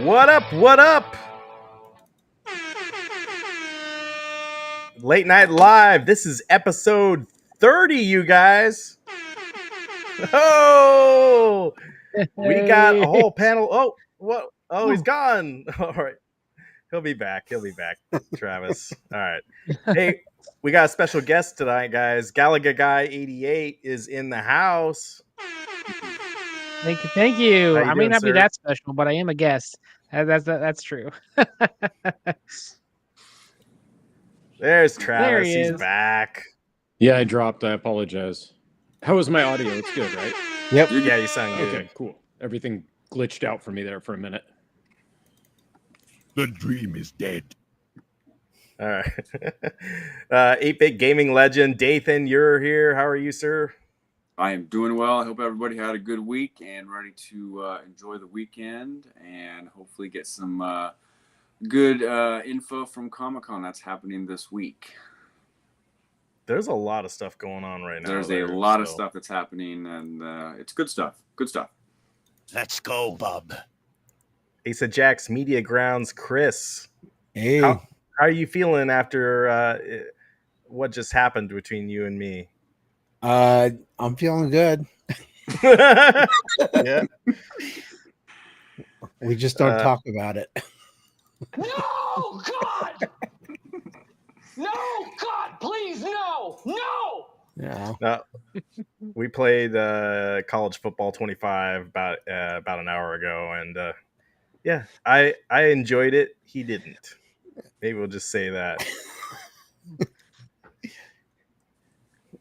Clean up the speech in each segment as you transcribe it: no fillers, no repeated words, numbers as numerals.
What up? What up? Late Night Live. This is episode 30, you guys. Oh, we got a whole panel. Oh, what? Oh, he's gone. All right. He'll be back. Travis. All right. Hey, we got a special guest tonight, guys. Galaga Guy 88 is in the house. Thank you. I may not sir? be that special, but I am a guest. That's true. There's Travis. There he He's is. back. Yeah, I dropped. I apologize. How is my audio? It's good, right? Yep. Yeah, you sound good. Okay, cool. Everything glitched out for me there for a minute. The dream is dead. All right. 8-bit gaming legend Dathan, you're here. How are you, sir? I am doing well. I hope everybody had a good week and ready to enjoy the weekend and hopefully get some good info from Comic-Con that's happening this week. There's a lot of stuff going on right now. There's a lot of stuff that's happening, and it's good stuff. Good stuff. Let's go, bub. Ace of Jack's Media Grounds, Chris. Hey. How are you feeling after what just happened between you and me? I'm feeling good. Yeah. We just don't talk about it. No, God! No, God, please, no! Yeah. No. We played college football 25 about an hour ago, and yeah, I enjoyed it. He didn't. Maybe we'll just say that.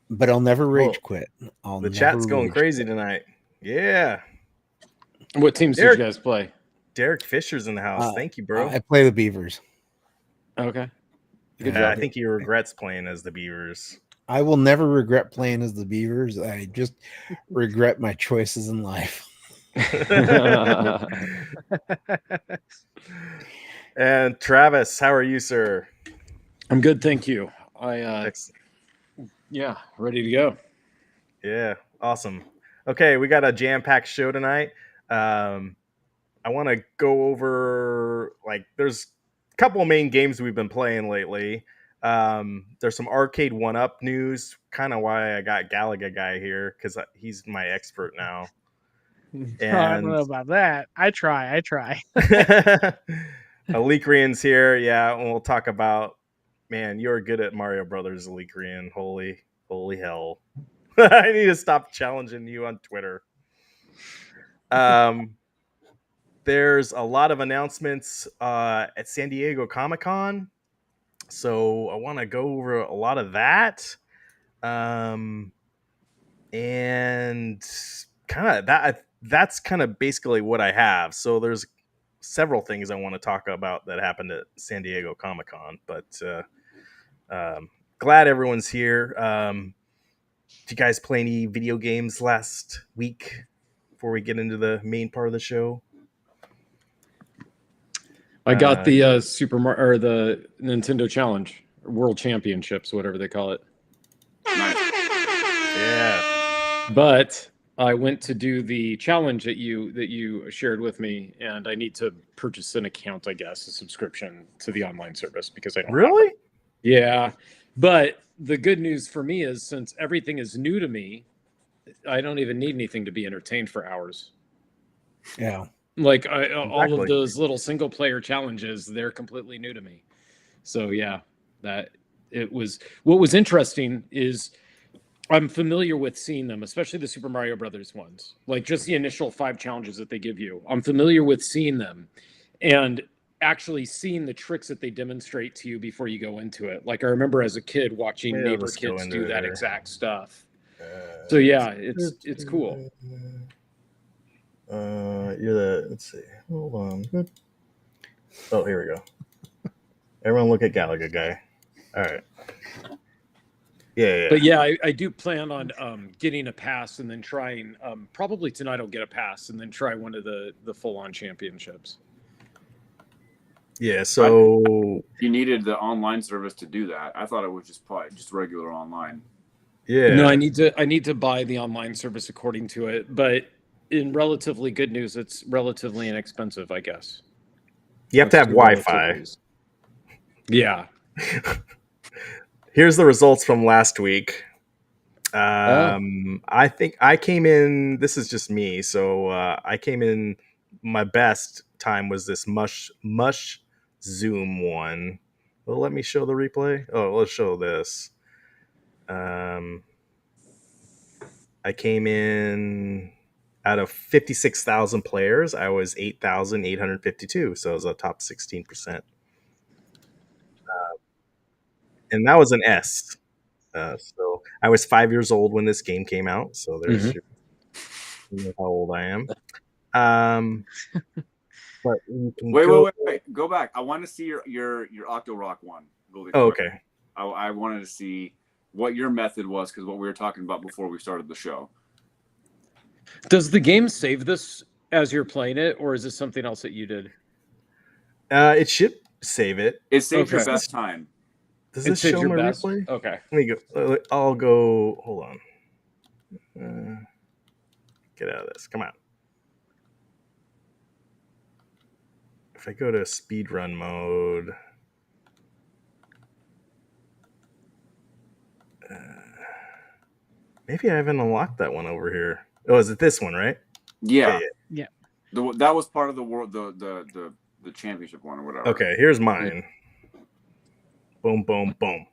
But I'll never rage quit. The chat's going crazy tonight. Yeah. What teams did you guys play? Derek Fisher's in the house. Thank you, bro. I play the Beavers. Okay. Good job. I think he regrets playing as the Beavers. I will never regret playing as the Beavers. I just regret my choices in life. And Travis, how are you, sir? I'm good, thank you. Yeah, ready to go. Yeah, awesome. Okay, we got a jam-packed show tonight. I want to go over, there's a couple of main games we've been playing lately. There's some Arcade1up news, kind of why I got Galaga Guy here, because he's my expert now. And I don't know about that. I try. Alikrian's here, yeah, and we'll talk about, man, you're good at Mario Brothers, Alikrian. Holy hell. I need to stop challenging you on Twitter. There's a lot of announcements at San Diego Comic-Con, so I want to go over a lot of that, and kind of that's kind of basically what I have. So there's several things I want to talk about that happened at San Diego Comic-Con, but glad everyone's here. Did you guys play any video games last week before we get into the main part of the show? I got the the Nintendo Challenge, World Championships, whatever they call it. Nice. Yeah. But I went to do the challenge that you shared with me, and I need to purchase an account, I guess, a subscription to the online service because I don't Really? have it. Yeah. But the good news for me is, since everything is new to me, I don't even need anything to be entertained for hours. Yeah. Like all of those little single player challenges, they're completely new to me. So yeah, what was interesting is I'm familiar with seeing them, especially the Super Mario Brothers ones, like just the initial 5 challenges that they give you. I'm familiar with seeing them and actually seeing the tricks that they demonstrate to you before you go into it. Like I remember as a kid watching neighbor kids do that exact stuff. So yeah, it's cool. Let's see. Hold on. Oh, here we go. Everyone look at Galaga Guy. All right. Yeah. But yeah, I do plan on getting a pass and then trying, probably tonight I'll get a pass and then try one of the full-on championships. Yeah, so You needed the online service to do that. I thought it was just regular online. Yeah. No, I need to buy the online service according to it, but in relatively good news, it's relatively inexpensive, I guess. You have to have do Wi-Fi. relativities. Yeah. Here's the results from last week. I think I came in. This is just me, so I came in. My best time was this mush Zoom one. Well, let me show the replay. Oh, let's show this. I came in out of 56,000 players. I was 8,852, so it was a top 16%. And that was an S. So I was 5 years old when this game came out. So there's you know how old I am. But you can wait. Go back. I want to see your Octo-Rock one. Really quick. Oh, okay. I wanted to see what your method was, because what we were talking about before we started the show. Does the game save this as you're playing it, or is this something else that you did? It should save it. It saves your best time. Does this show my replay? Okay. Let me go. I'll go. Hold on. Get out of this. Come on. If I go to speedrun mode, maybe I haven't unlocked that one over here. Oh, is it this one, right? Yeah. That was part of the world, the championship one or whatever. Okay, here's mine. Boom, boom, boom.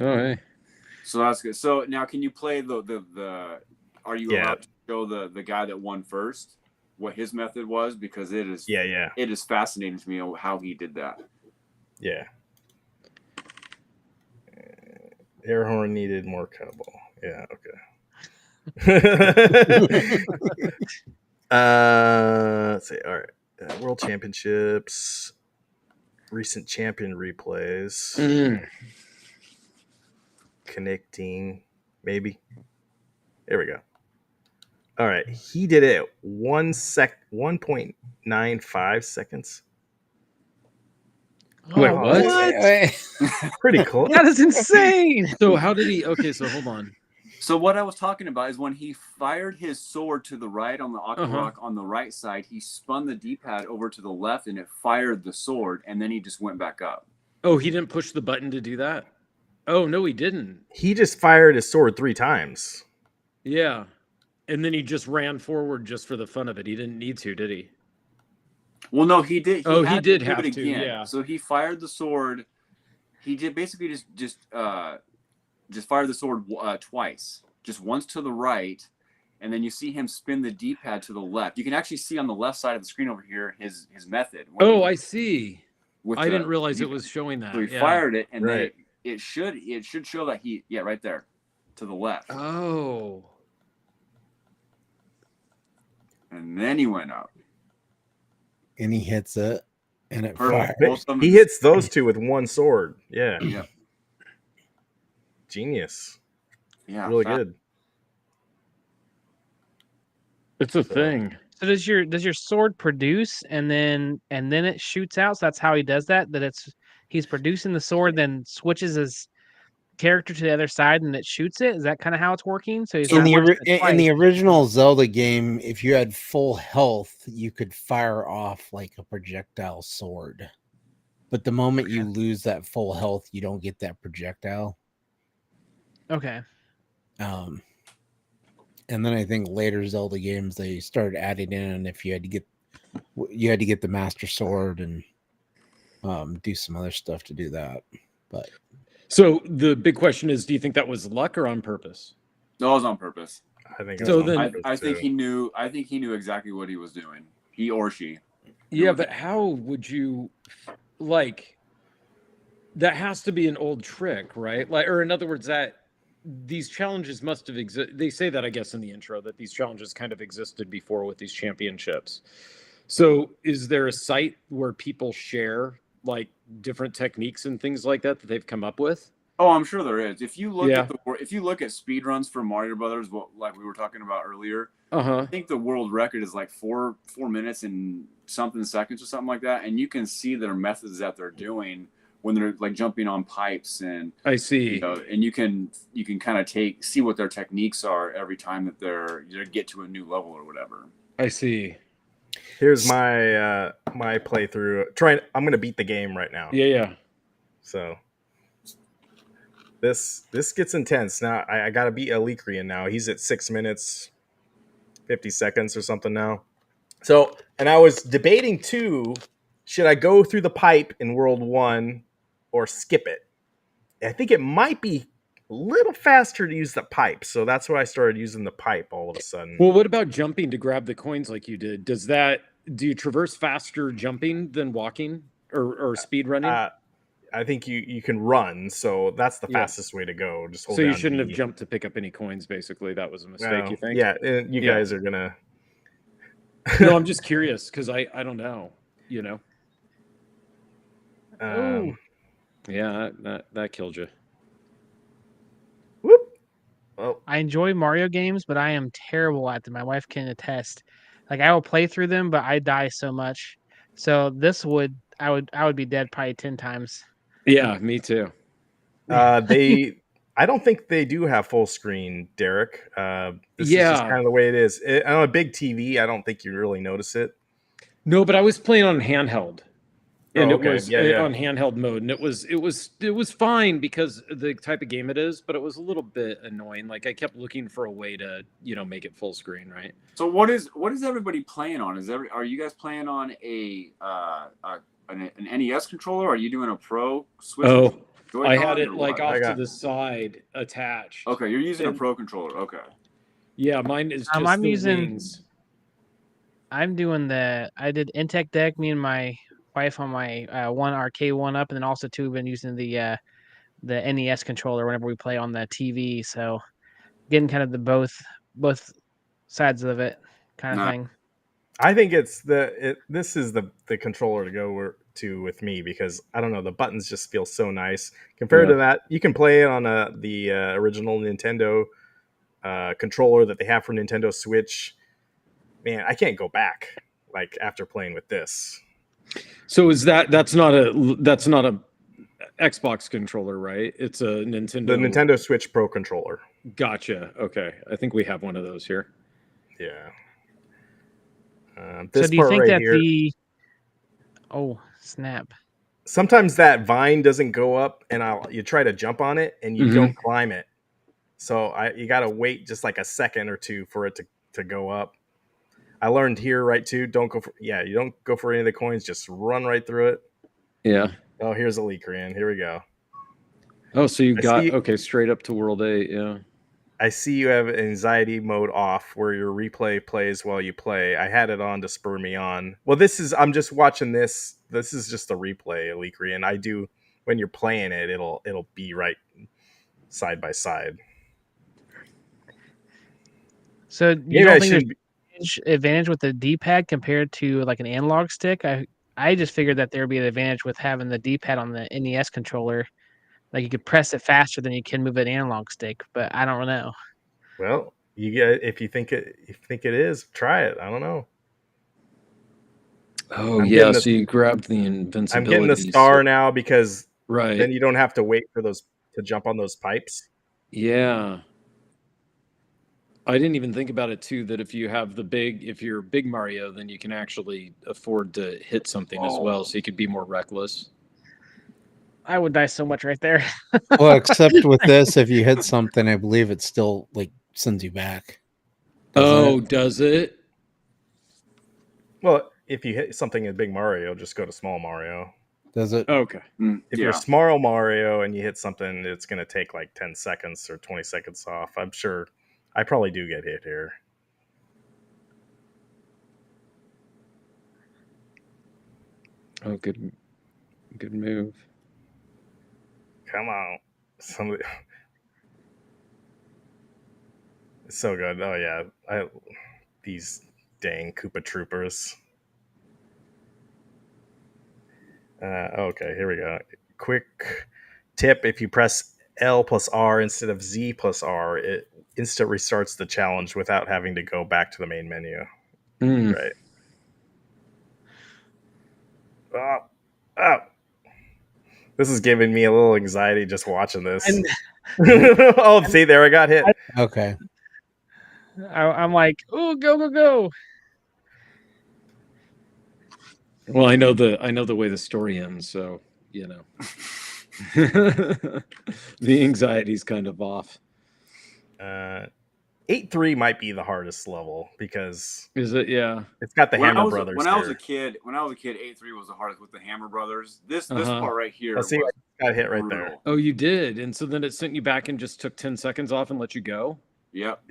All right. So that's good. So now, can you play the? Are you allowed to show the guy that won first what his method was? Because it is it is fascinating to me how he did that. Yeah. Air horn needed more cowbell. Yeah. Okay. Let's see. All right. World Championships. Recent champion replays. Connecting. Maybe. There we go. All right. He did it 1.95 seconds. Wait, what? Pretty close. That is insane. So how did he? Okay, so hold on. So what I was talking about is when he fired his sword to the right on the Octo-Rock on the right side, he spun the D-pad over to the left and it fired the sword, and then he just went back up. Oh, he didn't push the button to do that? Oh, no, he didn't. He just fired his sword 3 times. Yeah. And then he just ran forward just for the fun of it. He didn't need to, did he? Well, no, he did. He did have have it to, again. yeah. So he fired the sword. He did basically just fire the sword twice, just once to the right, and then you see him spin the D-pad to the left. You can actually see on the left side of the screen over here his method. I see. I didn't realize it was showing that. So he fired it, and then it should show that right there to the left. Oh. And then he went up. And he hits it, and it Perfect. fires. He hits those two with one sword. Yeah. Genius. Yeah. Really good. It's a thing. So does your sword produce and then it shoots out? So that's how he does that. He's producing the sword, then switches his character to the other side, and it shoots it. Is that kind of how it's working? So in the original Zelda game, if you had full health, you could fire off like a projectile sword. But the moment you lose that full health, you don't get that projectile. Okay. And then I think later Zelda games they started adding in if you had to get the Master Sword and do some other stuff to do that. But so the big question is, do you think that was luck or on purpose? No, it was on purpose. I think so. I think he knew. I think he knew exactly what he was doing. He or she. Yeah, but how would you like? That has to be an old trick, right? Like, or in other words, that these challenges must have existed. They say that, I guess, in the intro that these challenges kind of existed before with these championships. So, is there a site where people share like different techniques and things like that they've come up with? Oh, I'm sure there is. If you look at speedruns for Mario Brothers, like we were talking about earlier, I think the world record is like 4 minutes and something seconds or something like that, and you can see their methods that they're doing when they're like jumping on pipes, and I see, and you can kind of see what their techniques are every time that they get to a new level or whatever. I see. Here's my my playthrough. I'm gonna beat the game right now. Yeah. So this gets intense. Now I gotta beat Alikrian now. He's at 6 minutes 50 seconds or something now. So, and I was debating too, should I go through the pipe in World 1 or skip it? I think it might be a little faster to use the pipe. So that's why I started using the pipe all of a sudden. Well, what about jumping to grab the coins like you did? Do you traverse faster jumping than walking or speed running? I think you can run, so that's the fastest way to go. Just hold so you down shouldn't D. have jumped to pick up any coins, basically. That was a mistake, you think? Yeah, you guys are gonna... No, I'm just curious, because I don't know, you know? Yeah, that killed you. Whoop. Oh. I enjoy Mario games, but I am terrible at them. My wife can attest. Like, I will play through them, but I die so much. So I would be dead probably 10 times. Yeah, me too. I don't think they do have full screen, Derek. This is just kind of the way it is. On a big TV, I don't think you really notice it. No, but I was playing on handheld. And it was yeah. on handheld mode, and it was fine because of the type of game it is, but it was a little bit annoying. Like I kept looking for a way to, make it full screen, right? So what is everybody playing on? Are you guys playing on an NES controller? Or are you doing a Pro Switch? Oh, Joy-Con I had it or like what? off to the side attached. Okay, you're using a Pro controller. Okay. Yeah, mine is just wings. I did Intech Deck, me and my wife on my one Arcade1up, and then also we've been using the NES controller whenever we play on the TV. So getting kind of the both sides of it kind of thing. I think this is the controller to go to with me because I don't know, the buttons just feel so nice compared to that. You can play it on the original Nintendo controller that they have for Nintendo Switch. Man, I can't go back like after playing with this. So that's not a Xbox controller, right? It's a Nintendo. The Nintendo Switch Pro controller. Gotcha. Okay, I think we have one of those here. Yeah. So do you think that oh snap? Sometimes that vine doesn't go up, and you try to jump on it, and you don't climb it. So you got to wait just like a second or two for it to go up. I learned here, right, too. You don't go for any of the coins. Just run right through it. Yeah. Oh, here's Alikrian. Here we go. Oh, so you straight up to World 8, yeah. I see you have anxiety mode off where your replay plays while you play. I had it on to spur me on. Well, I'm just watching this. This is just a replay, Alikrian. When you're playing it, it'll be right side by side. So you don't think there's advantage with the D-pad compared to like an analog stick? I just figured that there'd be an advantage with having the D-pad on the NES controller. Like you could press it faster than you can move an analog stick, but I don't know. Well, if you think it is, try it. I don't know. Oh yeah, so you grabbed the invincibility. I'm getting the star now because right. Then you don't have to wait for those to jump on those pipes. Yeah. I didn't even think about it too, that if you're big Mario, then you can actually afford to hit something as well, so you could be more reckless. I would die so much right there. Well, except with this, if you hit something, I believe it still like sends you back. Does it? Well, if you hit something in Big Mario, just go to Small Mario. Does it? Okay. If you're Small Mario and you hit something, it's going to take like 10 seconds or 20 seconds off. I'm sure I probably do get hit here. Oh, good move. Come on. It's so good. Oh, yeah. These dang Koopa Troopers. Okay, here we go. Quick tip. If you press L plus R instead of Z plus R, it instant restarts the challenge without having to go back to the main menu. Right. Oh. This is giving me a little anxiety just watching this. Oh, see, there I got hit. Okay. I'm like, oh, go. Well, I know the way the story ends, so you know. The anxiety's kind of off. 8-3 might be the hardest level because Is it? Yeah. it's got the When I Hammer was Brothers when I was a here. kid, 8-3 was the hardest with the Hammer Brothers. This Uh-huh. part right here Let's see, was I got hit right there. brutal. Oh, you did, and so then it sent you back and just took 10 seconds off and let you go. Yep.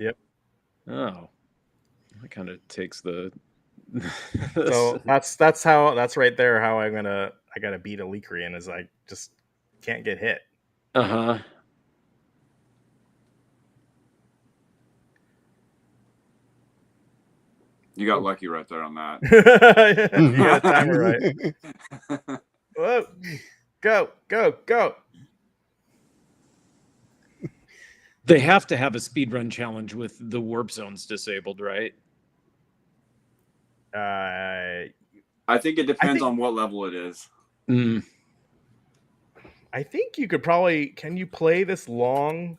Oh, that kind of takes the. So that's right there how I gotta beat a Leakrian is I just can't get hit. Uh-huh. You got lucky right there on that. You got a timer right. Whoa. Go. They have to have a speedrun challenge with the warp zones disabled, right? I think it depends on what level it is. Mm. I think you could probably. Can you play this long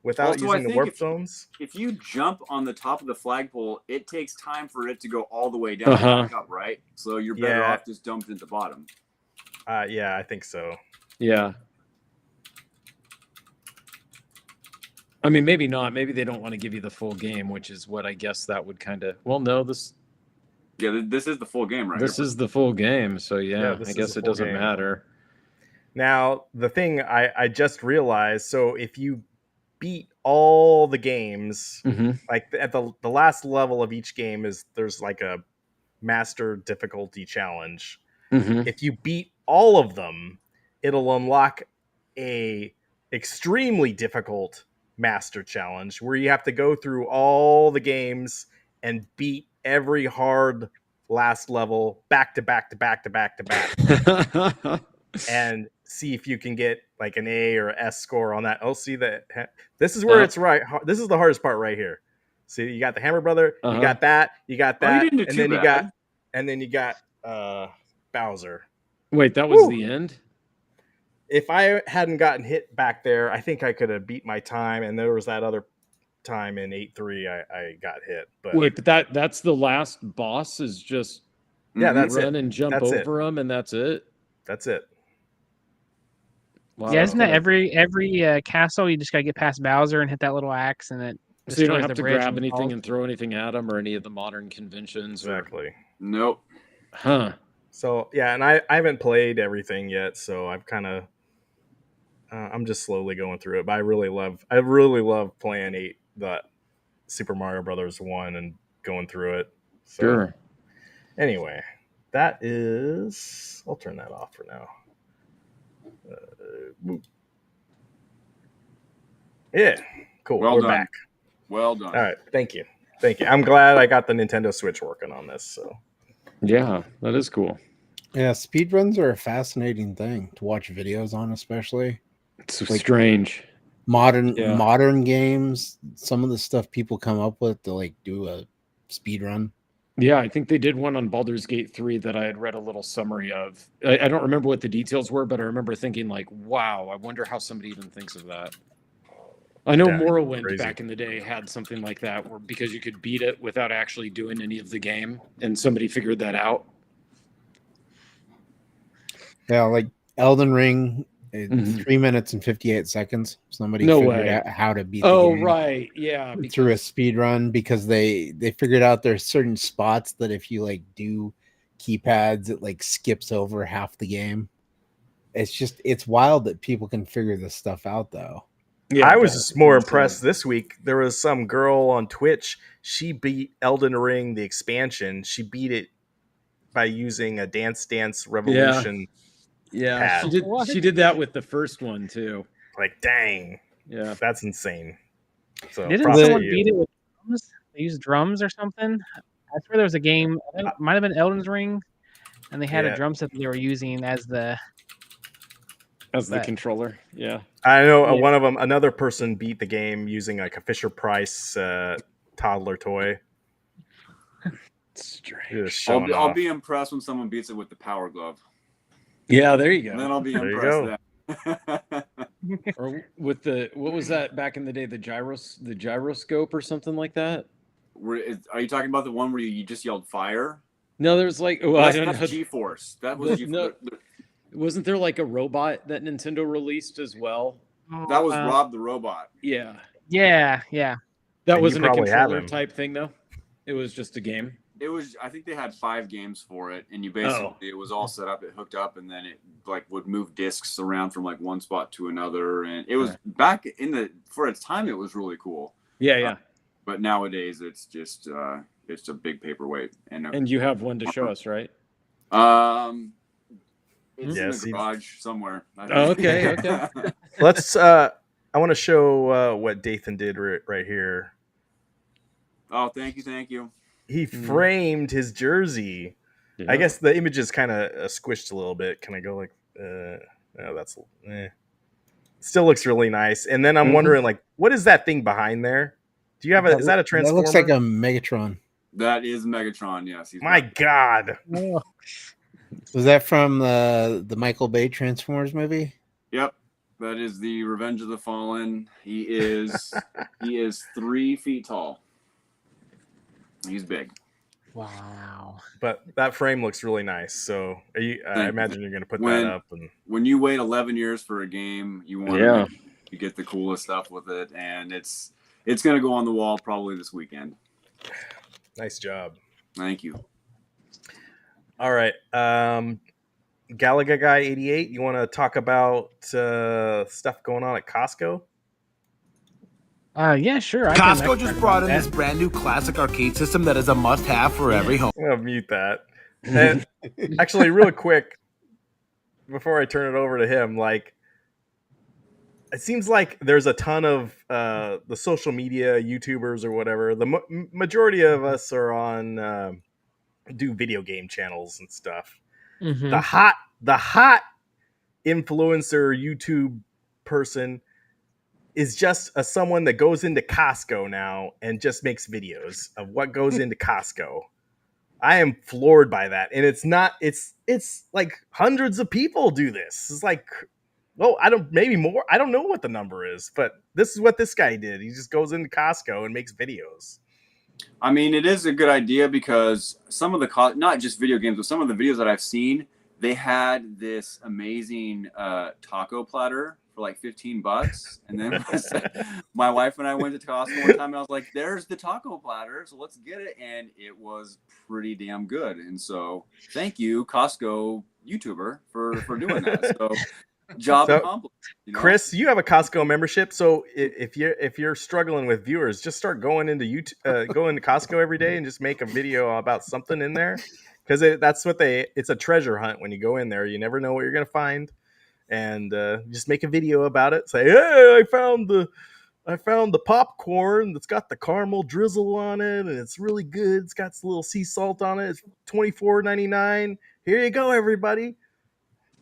without Also, using the warp zones? If you jump on the top of the flagpole, it takes time for it to go all the way down and back up, right? So you're better off just dumping at the bottom. Yeah, I think so. Yeah. I mean, maybe not. Maybe they don't want to give you the full game, which is what I guess that would kind of. Well, no, this. Yeah, this is the full game, right? This is the full game, so yeah I this guess is the it full doesn't game. matter. Now, the thing I just realized, so if you beat all the games, like at the last level of each game there's like a master difficulty challenge. If you beat all of them, it'll unlock a extremely difficult master challenge where you have to go through all the games and beat every hard last level back to back and see if you can get like an A or S score on that. Oh, see that this is where it's right. This is the hardest part right here. See, you got the Hammer Brother, you got that, Oh, you didn't do too bad. and then you got Bowser. Wait, that was the end? If I hadn't gotten hit back there, I think I could have beat my time. And there was that other time in 8-3 I got hit. But wait, but that's the last boss is just that's run it. and jump That's over them, and that's it. That's it. Wow, yeah, isn't that every castle? You just gotta get past Bowser and hit that little axe, and it. So you don't have to grab anything and throw anything at them or any of the modern conventions. Exactly. Nope. Huh. So yeah, and I haven't played everything yet, so I've kind of I'm just slowly going through it. But I really love playing the Super Mario Brothers 1 and going through it. So, sure. Anyway, that is. I'll turn that off for now. Yeah, cool. Well We're done. back. Well done. All right, thank you. I'm glad I got the Nintendo Switch working on this. So yeah, that is cool. Yeah, speedruns are a fascinating thing to watch videos on, especially. It's like strange. Modern games, some of the stuff people come up with to like do a speedrun. Yeah, I think they did one on Baldur's Gate 3 that I had read a little summary of. I don't remember what the details were, but I remember thinking like, wow, I wonder how somebody even thinks of that. I know Morrowind back in the day had something like that where because you could beat it without actually doing any of the game, and somebody figured that out. Yeah, like Elden Ring, 3 minutes and 58 seconds. Somebody figured out how to beat the game. Right. Yeah. Through a speed run because they figured out there's certain spots that if you like do keypads, it like skips over half the game. It's wild that people can figure this stuff out though. Yeah, I was just more impressed this week. There was some girl on Twitch. She beat Elden Ring, the expansion. She beat it by using a Dance Dance Revolution. Yeah, she did that with the first one too. Like, dang. Yeah. That's insane. So didn't someone beat it with drums? They used drums or something? I swear there was a game, it might have been Elden Ring, and they had a drum set that they were using as the controller. Yeah. I know one of them, another person beat the game using like a Fisher-Price toddler toy. Strange. I'll be impressed when someone beats it with the Power Glove. Yeah, there you go. And then I'll be impressed. Or with what was that back in the day? The gyroscope or something like that. Are you talking about the one where you just yelled fire? No, there's like, well, I don't know. That's G-Force. That was No. Wasn't there like a robot that Nintendo released as well? That was Rob the Robot. Yeah. Yeah. That And wasn't a probably have controller him. type thing, though. It was just a game. It was. I think they had 5 games for it, and you basically it was all set up. It hooked up, and then it like would move discs around from like one spot to another, and it was back in the for its time. It was really cool. Yeah. But nowadays, it's just it's a big paperweight. And you have one to show us, right? It's in the garage somewhere. Oh, okay. Let's. I want to show what Dathan did right here. Oh, thank you. He framed his jersey. Yeah. I guess the image is kind of squished a little bit. Can I go like, that's, still looks really nice. And then I'm wondering, like, what is that thing behind there? Do you have is that a transformer? That looks like a Megatron. That is Megatron, yes. My God. Was that from the Michael Bay Transformers movie? Yep. That is the Revenge of the Fallen. He is 3 feet tall. He's big. Wow. But that frame looks really nice. So I imagine you're going to put that up. And when you wait 11 years for a game, you want to get the coolest stuff with it. And it's going to go on the wall probably this weekend. Nice job. Thank you. All right. Galaga Guy 88, you want to talk about stuff going on at Costco? Yeah, sure. Costco just brought in this brand new classic arcade system that is a must-have for every home. I'm going to mute that. And actually, real quick, before I turn it over to him, like, it seems like there's a ton of the social media YouTubers or whatever. The majority of us are on do video game channels and stuff. Mm-hmm. The hot influencer YouTube person is just someone that goes into Costco now and just makes videos of what goes into Costco. I am floored by that. And it's like hundreds of people do this. It's like, well, maybe more. I don't know what the number is, but this is what this guy did. He just goes into Costco and makes videos. I mean, it is a good idea because some of the, not just video games, but some of the videos that I've seen, they had this amazing taco platter for like $15. And then my wife and I went to Costco one time and I was like, there's the taco platter. So let's get it. And it was pretty damn good. And so thank you, Costco YouTuber, for doing that. So job accomplished. You know? Chris, you have a Costco membership. So if you're struggling with viewers, just start going into YouTube, go into Costco every day and just make a video about something in there. Because it's a treasure hunt when you go in there. You never know what you're going to find. And just make a video about it. Say, hey, I found the popcorn that's got the caramel drizzle on it. And it's really good. It's got a little sea salt on it. It's $24.99. Here you go, everybody.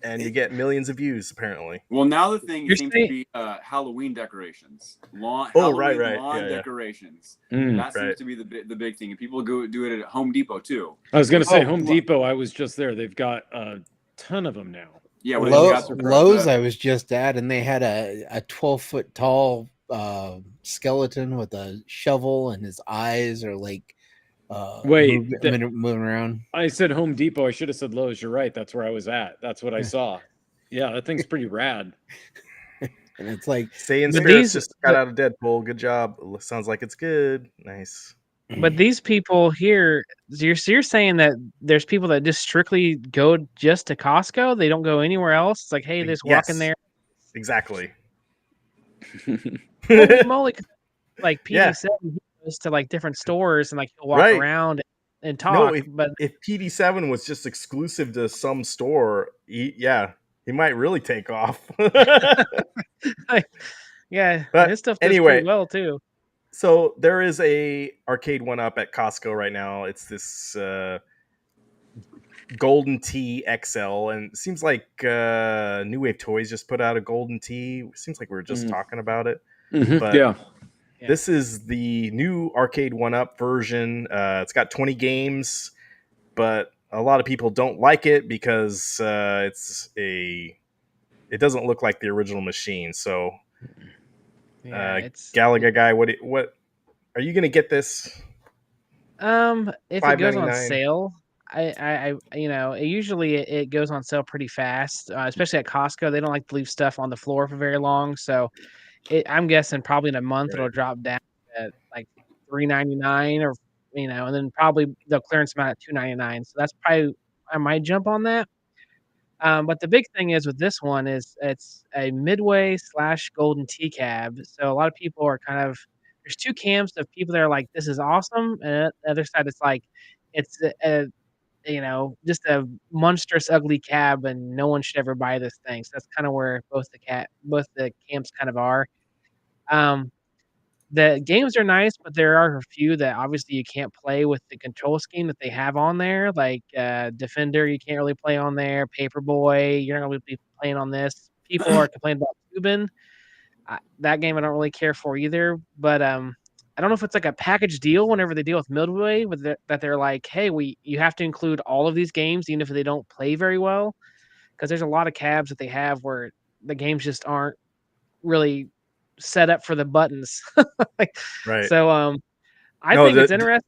And you get millions of views, apparently. Well, now the thing seems to be Halloween decorations. Halloween lawn decorations. That seems to be the big thing. And people go do it at Home Depot, too. I was going to say Home Depot. I was just there. They've got a ton of them now. Yeah, Lowe's I was just at, and they had a 12-foot tall skeleton with a shovel, and his eyes are like moving around. I said Home Depot. I should have said Lowe's. You're right. That's where I was at. That's what I saw. Yeah, that thing's pretty rad. And it's like Saying Spirits just got out of Deadpool. Good job. Sounds like it's good. Nice. But these people here, you're saying that there's people that just strictly go just to Costco? They don't go anywhere else? It's like, hey, they just walk in there. Exactly. Holy moly. Like PD said, he goes to like different stores and like he'll walk around and talk. No, if PD7 was just exclusive to some store, he might really take off. Yeah, but his stuff does pretty well too. So there is a Arcade1up at Costco right now. It's this Golden Tee XL, and it seems like New Wave Toys just put out a Golden Tee. It seems like we were just talking about it. Mm-hmm. But this is the new Arcade1up version. It's got 20 games, but a lot of people don't like it because it doesn't look like the original machine. So Galaga Guy, what are you gonna get this? If it goes on sale, usually it goes on sale pretty fast, especially at Costco. They don't like to leave stuff on the floor for very long, so I'm guessing probably in a month it'll drop down at like $3.99 or and then probably they'll clearance them out at $2.99. So that's probably I might jump on that. But the big thing is with this one is it's a Midway / Golden Tee cab. So a lot of people are kind of there's two camps of people that are like, this is awesome, and the other side it's like it's just a monstrous ugly cab and no one should ever buy this thing. So that's kind of where both the camps kind of are. Um, the games are nice, but there are a few that obviously you can't play with the control scheme that they have on there, like, Defender, you can't really play on there, Paperboy, you're not gonna be playing on this. People are complaining about Cuban. That game I don't really care for either, but, I don't know if it's like a package deal whenever they deal with Midway that they're like, "Hey, you have to include all of these games even if they don't play very well," because there's a lot of cabs that they have where the games just aren't really set up for the buttons. Like, Right. so, I think it's interesting.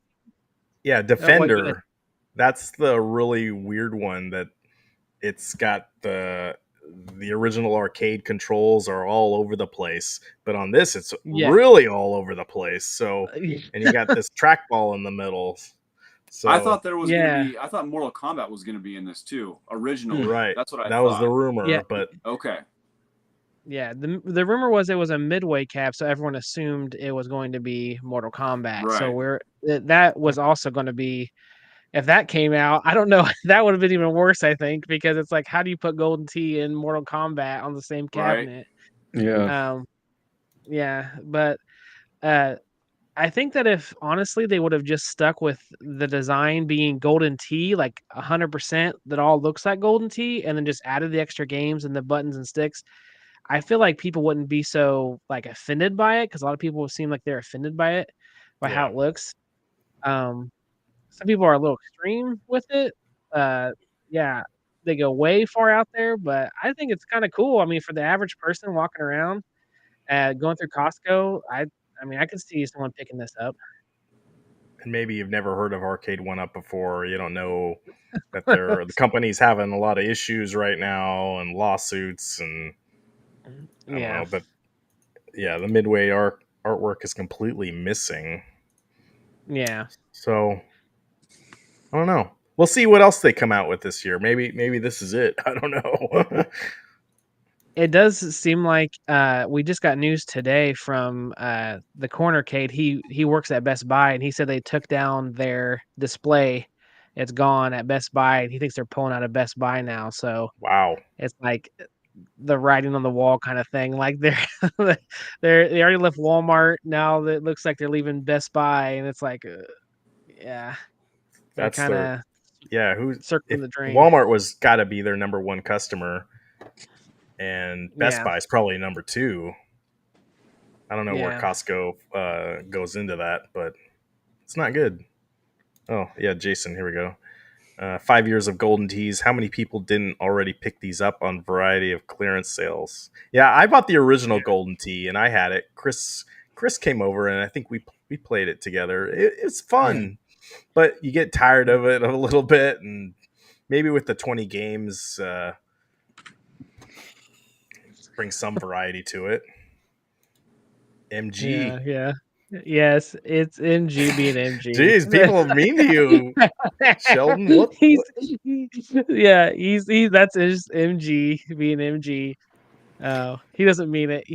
Yeah, Defender. That's the really weird one that it's got the original arcade controls are all over the place, but on this it's really all over the place. So, and you got this trackball in the middle. So I thought there was gonna be. I thought Mortal Kombat was gonna be in this too. Originally, right? That's what I thought. That was the rumor, but okay. Yeah, the rumor was it was a Midway cab, so everyone assumed it was going to be Mortal Kombat. Right. So that was also going to be, if that came out, I don't know, that would have been even worse, I think, because it's like, how do you put Golden Tee and Mortal Kombat on the same cabinet? Right. Yeah, but I think that if honestly they would have just stuck with the design being Golden Tee, like 100%, that all looks like Golden Tee, and then just added the extra games and the buttons and sticks, I feel like people wouldn't be so like offended by it because a lot of people seem like they're offended by it, by how it looks. Some people are a little extreme with it. Yeah, they go way far out there, but I think it's kind of cool. I mean, for the average person walking around, going through Costco, I mean, I could see someone picking this up. And maybe you've never heard of Arcade1up before. You don't know that the company's having a lot of issues right now and lawsuits and I don't know, but yeah, the Midway artwork is completely missing. Yeah. So I don't know. We'll see what else they come out with this year. Maybe this is it. I don't know. It does seem like we just got news today from the Cornercade. He works at Best Buy, and he said they took down their display. It's gone at Best Buy, and he thinks they're pulling out of Best Buy now. So wow, it's like the writing on the wall kind of thing. Like they already left Walmart. Now it looks like they're leaving Best Buy, and it's like, yeah, that's kind of who's circling the drain. Walmart was got to be their number one customer. And Best Buy is probably number 2. I don't know where Costco goes into that, but it's not good. Oh, yeah, Jason, here we go. 5 years of Golden Tees. How many people didn't already pick these up on variety of clearance sales? Yeah, I bought the original Golden Tee, and I had it. Chris came over, and I think we played it together. It's fun, but you get tired of it a little bit, and maybe with the 20 games... bring some variety to it. MG. Yeah. Yes, it's MG being MG. Jeez, people are mean to you, Sheldon. What? He's that's his MG being MG. He doesn't mean it.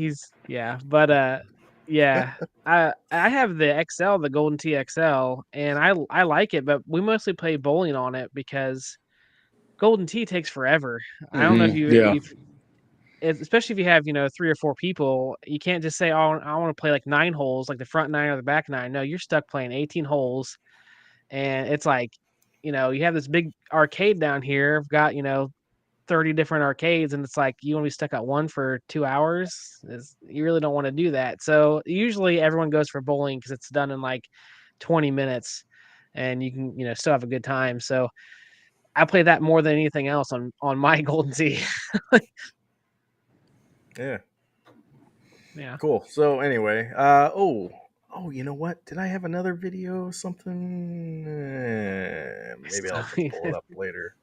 But I have the XL, the Golden Tee XL, and I like it, but we mostly play bowling on it because Golden Tee takes forever. I don't know if especially if you have 3 or 4 people, you can't just say, "Oh, I want to play like 9 holes, like the front 9 or the back 9." No, you're stuck playing 18 holes, and it's like, you have this big arcade down here. I've got 30 different arcades, and it's like you want to be stuck at one for 2 hours. You really don't want to do that. So usually everyone goes for bowling because it's done in like 20 minutes, and you can still have a good time. So I play that more than anything else on my Golden Tee. Yeah. Cool. So anyway, Oh, you know what? Did I have another video? Something? Maybe I'll just pull it up later.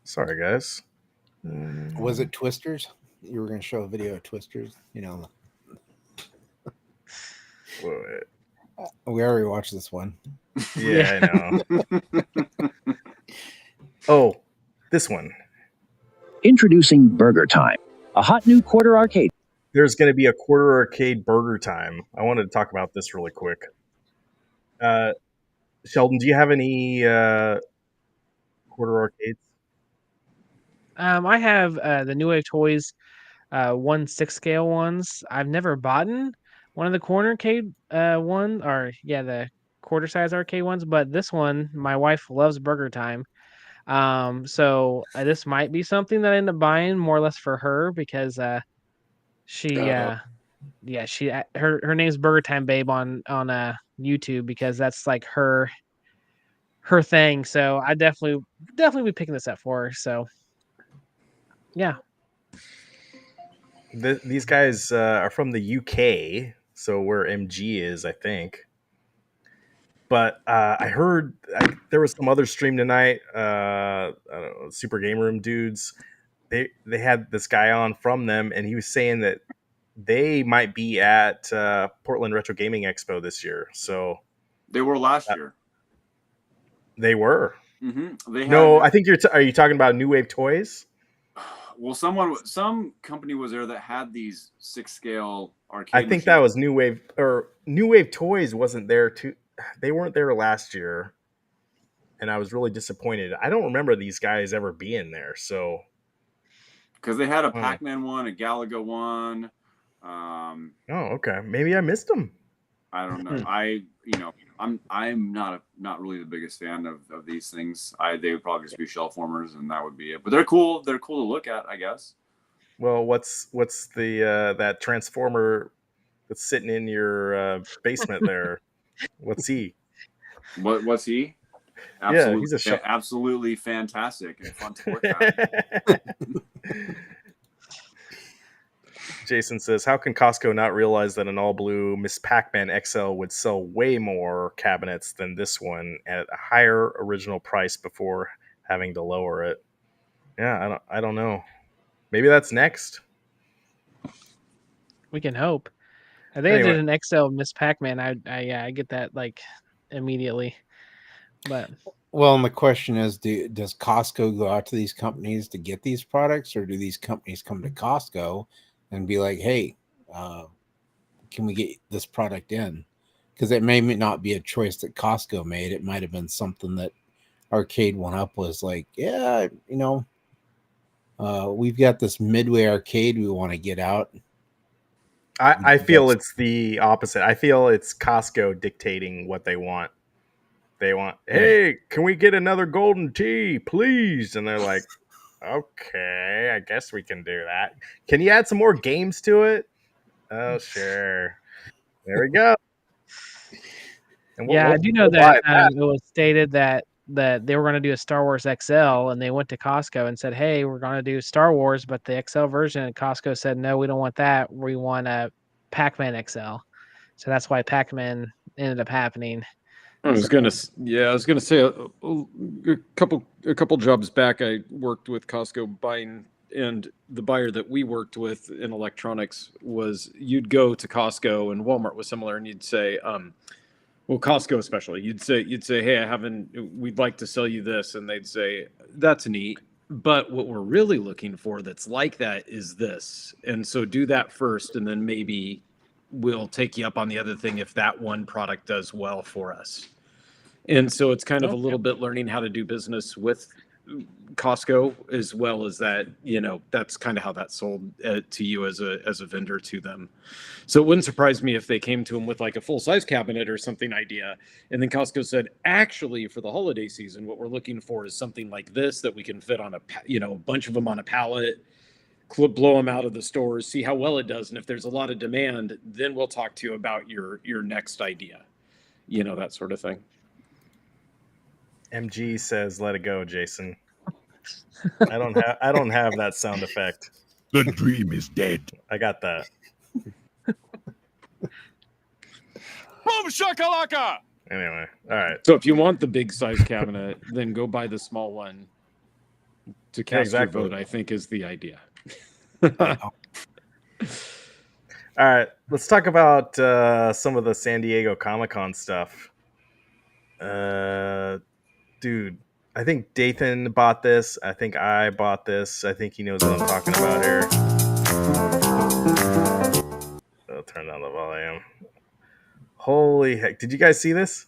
Sorry, guys. Was it Twisters? You were going to show a video of Twisters? You know, we already watched this one. Yeah, I know. Oh, this one. Introducing Burger Time, a hot new quarter arcade. There's going to be a quarter arcade burger time. I wanted to talk about this really quick. Sheldon, do you have any quarter arcades? I have the New Wave Toys 1/6 scale ones. I've never bought one of the corner arcade the quarter size arcade ones, but this one, my wife loves Burger Time. So this might be something that I end up buying more or less for her because she her name's Burger Time Babe on YouTube because that's like her thing. So I definitely be picking this up for her. So yeah. These guys are from the UK, so where MG is, I think. But I heard there was some other stream tonight. I don't know, Super Game Room dudes. They had this guy on from them, and he was saying that they might be at Portland Retro Gaming Expo this year. So they were last year. They were. Mm-hmm. I think are you talking about New Wave Toys? Well, some company was there that had these 6 scale arcade. I think machines. that was New Wave, or New Wave Toys wasn't there too. They weren't there last year, and I was really disappointed. I don't remember these guys ever being there. So, because they had a Pac-Man one, a Galaga one. Oh, okay. Maybe I missed them. I don't know. I'm not really the biggest fan of these things. They would probably just be shelf warmers, and that would be it. But they're cool. They're cool to look at, I guess. Well, what's the that transformer that's sitting in your basement there? What's he? What's he? Absolutely, yeah, he's absolutely fantastic and fun to look at. Jason says, how can Costco not realize that an all-blue Miss Pac-Man XL would sell way more cabinets than this one at a higher original price before having to lower it? Yeah, I don't know. Maybe that's next. We can hope. I think I did an XL Miss Pac-Man. I get that like immediately. But well, and the question is, does Costco go out to these companies to get these products, or do these companies come to Costco and be like, hey, can we get this product in? Because it may not be a choice that Costco made. It might have been something that Arcade1up was like, yeah, we've got this Midway arcade we want to get out. I feel it's the opposite. I feel it's Costco dictating what they want. They want, hey, can we get another golden tea, please? And they're like, okay, I guess we can do that. Can you add some more games to it? Oh, sure. There we go. And I do know that it was stated that they were going to do a Star Wars XL, and they went to Costco and said, hey, we're going to do Star Wars, but the XL version, and Costco said, no, we don't want that. We want a Pac-Man XL. So that's why Pac-Man ended up happening. I was gonna say a couple jobs back, I worked with Costco buying, and the buyer that we worked with in electronics was, you'd go to Costco, and Walmart was similar, and you'd say, well, Costco especially, you'd say, hey, we'd like to sell you this, and they'd say, that's neat, but what we're really looking for that's like that is this, and so do that first, and then maybe we'll take you up on the other thing if that one product does well for us. And so it's kind of a little bit learning how to do business with Costco, as well as that, that's kind of how that's sold to you as a vendor to them. So it wouldn't surprise me if they came to them with like a full size cabinet or something idea. And then Costco said, actually, for the holiday season, what we're looking for is something like this that we can fit on a bunch of them on a pallet, blow them out of the stores, see how well it does. And if there's a lot of demand, then we'll talk to you about your next idea, that sort of thing. MG says, let it go, Jason. I don't have that sound effect. The dream is dead. I got that. Boom shakalaka! Anyway, all right. So if you want the big size cabinet, then go buy the small one to cast your vote. I think is the idea. All right, let's talk about some of the San Diego Comic-Con stuff. Dude, I think Dathan bought this. I think I bought this. I think he knows what I'm talking about here. I'll turn down the volume. Holy heck. Did you guys see this?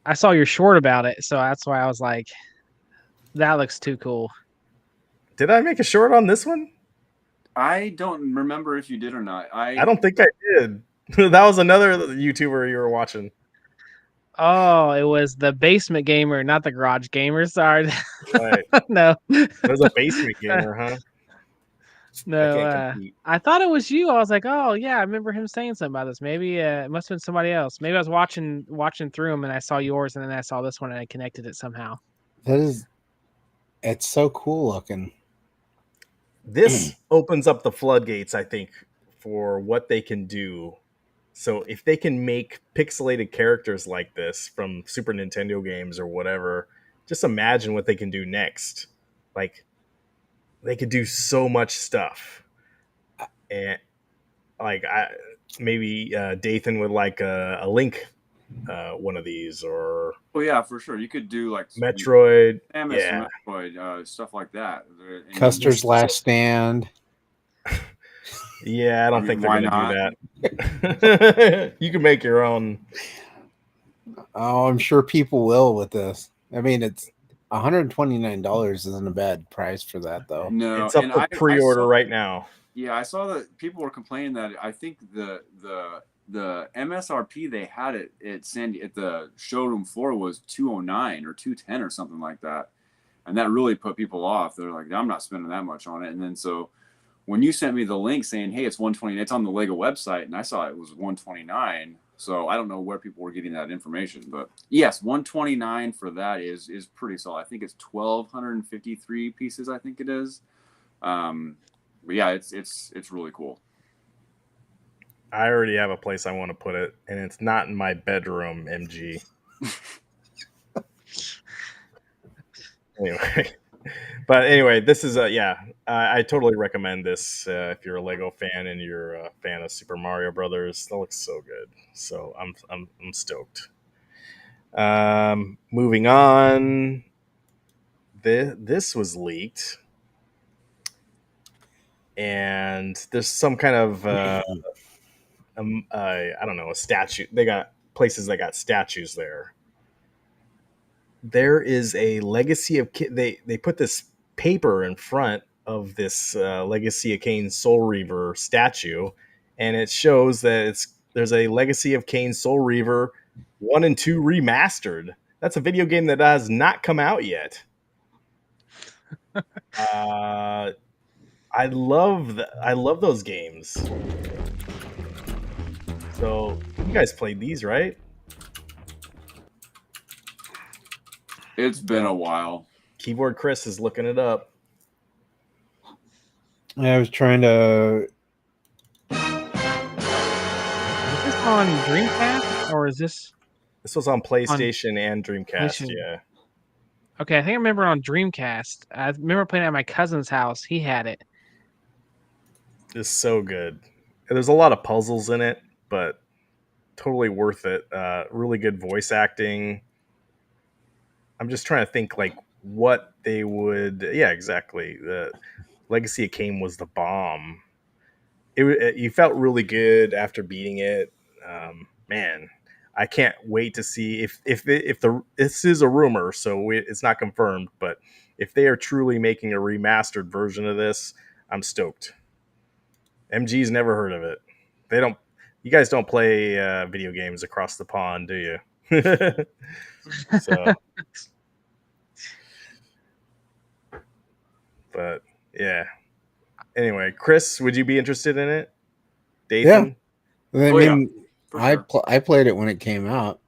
I saw your short about it, so that's why I was like, that looks too cool. Did I make a short on this one? I don't remember if you did or not. I don't think I did. That was another YouTuber you were watching. Oh, it was the Basement Gamer, not the Garage Gamer. Sorry. Right. No. It was a Basement Gamer, huh? No, I thought it was you. I was like, oh yeah, I remember him saying something about this. Maybe it must have been somebody else. Maybe I was watching through them and I saw yours and then I saw this one and I connected it somehow. It's so cool looking. This opens up the floodgates, I think, for what they can do. So if they can make pixelated characters like this from Super Nintendo games or whatever, just imagine what they can do next. Like, they could do so much stuff. And like, maybe Dathan would like a Link one of these, or yeah, for sure. You could do like Metroid, Metroid, stuff like that. Custer's Last Stand. Yeah, I don't think they're going to do that. You can make your own. Oh, I'm sure people will with this. I mean, it's $129 isn't a bad price for that, though. No, it's up for pre-order right now. Yeah, I saw that people were complaining that I think the MSRP they had at the showroom floor was $209 or $210 or something like that, and that really put people off. They're like, I'm not spending that much on it. And then so when you sent me the link saying, hey, it's $129, it's on the Lego website, and I saw it was $129. So I don't know where people were getting that information, but yes, $129 for that is pretty solid. I think it's 1,253 pieces. I think it is. But yeah, it's really cool. I already have a place I want to put it, and it's not in my bedroom, MG. Anyway, this is I totally recommend this if you're a Lego fan and you're a fan of Super Mario Brothers. That looks so good. So I'm stoked. Moving on. This was leaked, and there's some kind of I don't know, a statue. They got places that got statues there. There is a Legacy of they put this paper in front of this Legacy of Kain Soul Reaver statue, and it shows that there's a Legacy of Kain Soul Reaver 1 and 2 remastered. That's a video game that has not come out yet. I love those games. So you guys played these, right? It's been a while. Keyboard Chris is looking it up. I was trying to. Is this on Dreamcast or is this? This was on PlayStation and Dreamcast. Yeah. Okay, I think I remember on Dreamcast. I remember playing it at my cousin's house. He had it. It's so good. There's a lot of puzzles in it, but totally worth it. Really good voice acting. I'm just trying to think like what they would. Yeah, exactly. The Legacy of Kain was the bomb. You felt really good after beating it. Man, I can't wait to see if this is a rumor, so it's not confirmed. But if they are truly making a remastered version of this, I'm stoked. MG's never heard of it. They don't. You guys don't play video games across the pond, do you? So, but yeah. Anyway, Chris, would you be interested in it? Dathan? Yeah. I mean, sure. I played it when it came out.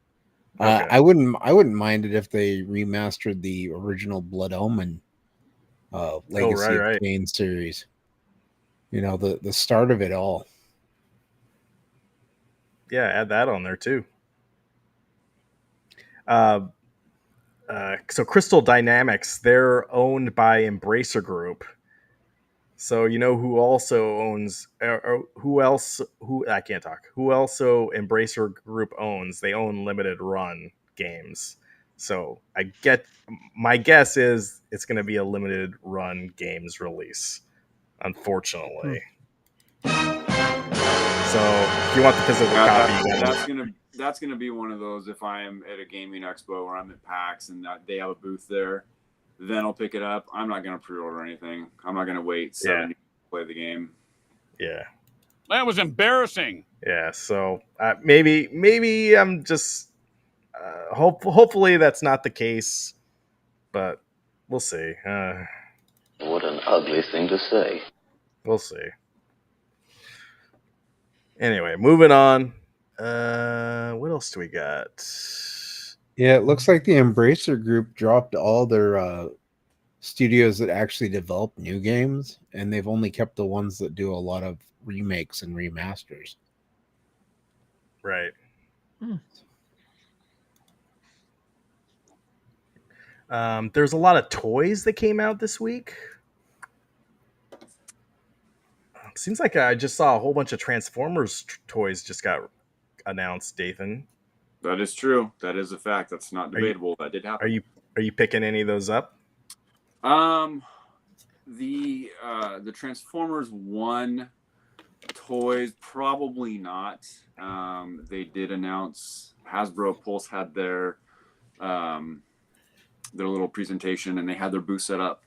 Okay. I wouldn't mind it if they remastered the original Blood Omen Legacy of Kain series. You know, the start of it all. Yeah, add that on there too. So Crystal Dynamics, they're owned by Embracer Group. So you know who also owns, or who else? Who I can't talk. Who also Embracer Group owns? They own Limited Run Games. So my guess is it's going to be a Limited Run Games release. Unfortunately. So if you want the physical copy, that's gonna be one of those. If I am at a gaming expo or I'm at PAX and they have a booth there, then I'll pick it up. I'm not gonna pre-order anything. I'm not gonna wait 7 years to play the game. Yeah, that was embarrassing. Yeah, so maybe I'm just hopefully that's not the case, but we'll see. What an ugly thing to say. We'll see. Anyway, moving on. What else do we got? Yeah, it looks like the Embracer Group dropped all their studios that actually develop new games, and they've only kept the ones that do a lot of remakes and remasters. Right. There's a lot of toys that came out this week. Seems like I just saw a whole bunch of Transformers toys just got announced, Dathan. That is true. That is a fact. That's not debatable. That did happen. Are you picking any of those up? The Transformers 1 toys, probably not. They did announce Hasbro Pulse had their little presentation, and they had their booth set up.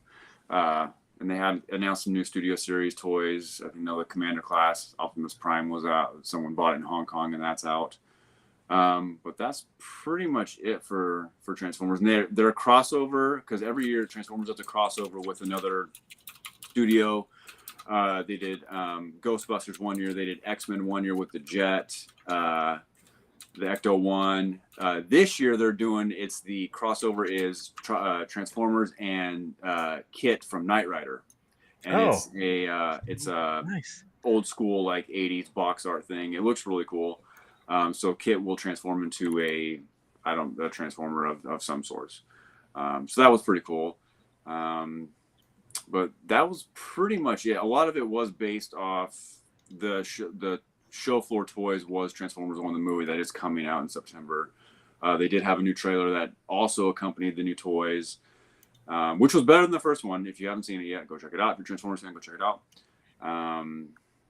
And they had announced some new Studio Series toys. I think the Commander class Optimus Prime was out. Someone bought it in Hong Kong, and that's out. But that's pretty much it for Transformers. And they're a crossover, because every year Transformers does a crossover with another studio. They did Ghostbusters one year. They did X-Men one year with the Jet, the Ecto one. This year they're doing, it's the crossover is Transformers and Kit from Knight Rider, and it's a nice old school like 80s box art thing. It looks really cool. So Kit will transform into a transformer of some sort. So that was pretty cool. But that was pretty much it. A lot of it was based off the show floor toys was Transformers 1, the movie that is coming out in September. They did have a new trailer that also accompanied the new toys, which was better than the first one. If you haven't seen it yet, go check it out. If you're a Transformers fan, go check it out.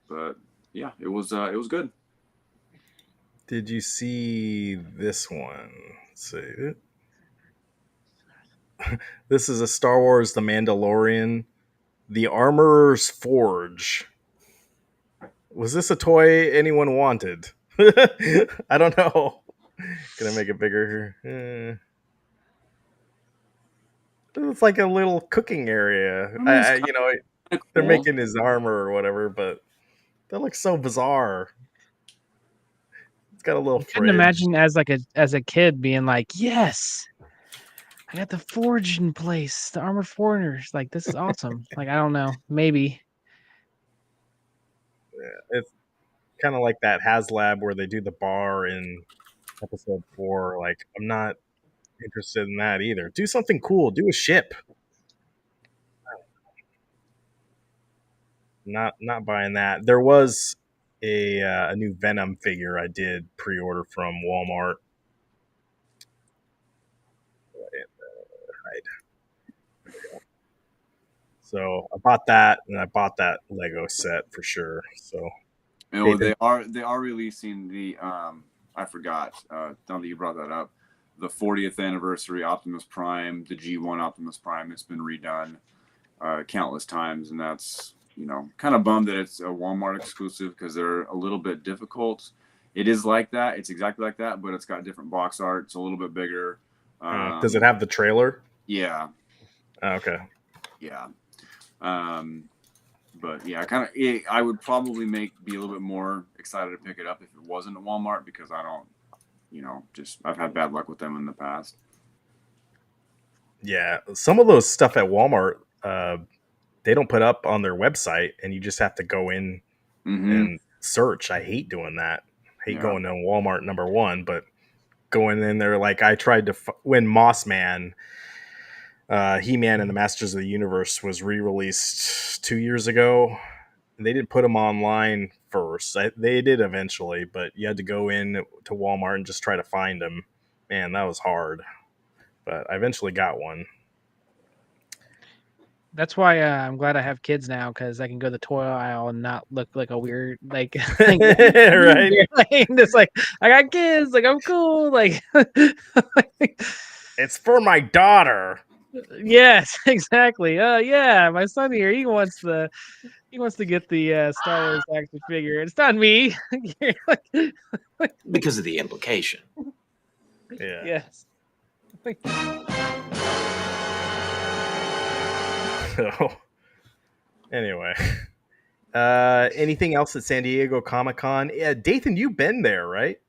But yeah, it was good. Did you see this one? Let's see. This is a Star Wars The Mandalorian, The Armorer's Forge. Was this a toy anyone wanted? I don't know. Can I make it bigger here? It's like a little cooking area. They're making his armor or whatever, but that looks so bizarre. It's got a little. I couldn't imagine as a kid being like, yes, I got the forge in place, the armored foreigners. Like, this is awesome. Like, I don't know, maybe. Yeah, it's kind of like that HasLab where they do the bar in episode 4. Like, I'm not interested in that either. Do something cool. Do a ship. Not buying that. There was a new Venom figure I did pre-order from Walmart. So I bought that, and I bought that Lego set for sure. So they are releasing the I forgot. Now that you brought that up, the 40th anniversary Optimus Prime, the G1 Optimus Prime. It's been redone countless times, and that's kind of bummed that it's a Walmart exclusive because they're a little bit difficult. It is like that. It's exactly like that, but it's got different box art. It's a little bit bigger. Does it have the trailer? Yeah. Okay. Yeah. But yeah, I would probably be a little bit more excited to pick it up if it wasn't at Walmart, because I don't, I've had bad luck with them in the past. Yeah. Some of those stuff at Walmart, they don't put up on their website, and you just have to go in and search. I hate doing that. hate going to Walmart #1, but going in there, like I tried to when Moss Man, He-Man and the Masters of the Universe was re-released 2 years ago. And they didn't put them online first. They did eventually, but you had to go in to Walmart and just try to find them. Man, that was hard. But I eventually got one. That's why I'm glad I have kids now, because I can go to the toy aisle and not look like a weird like right. Just like I got kids, like I'm cool, like it's for my daughter. Yes, exactly. Yeah, my son here, he wants to get the Star Wars action figure. It's not me. Because of the implication. Yeah. Yes. So, anyway, anything else at San Diego Comic-Con? Yeah, Dathan, you've been there, right?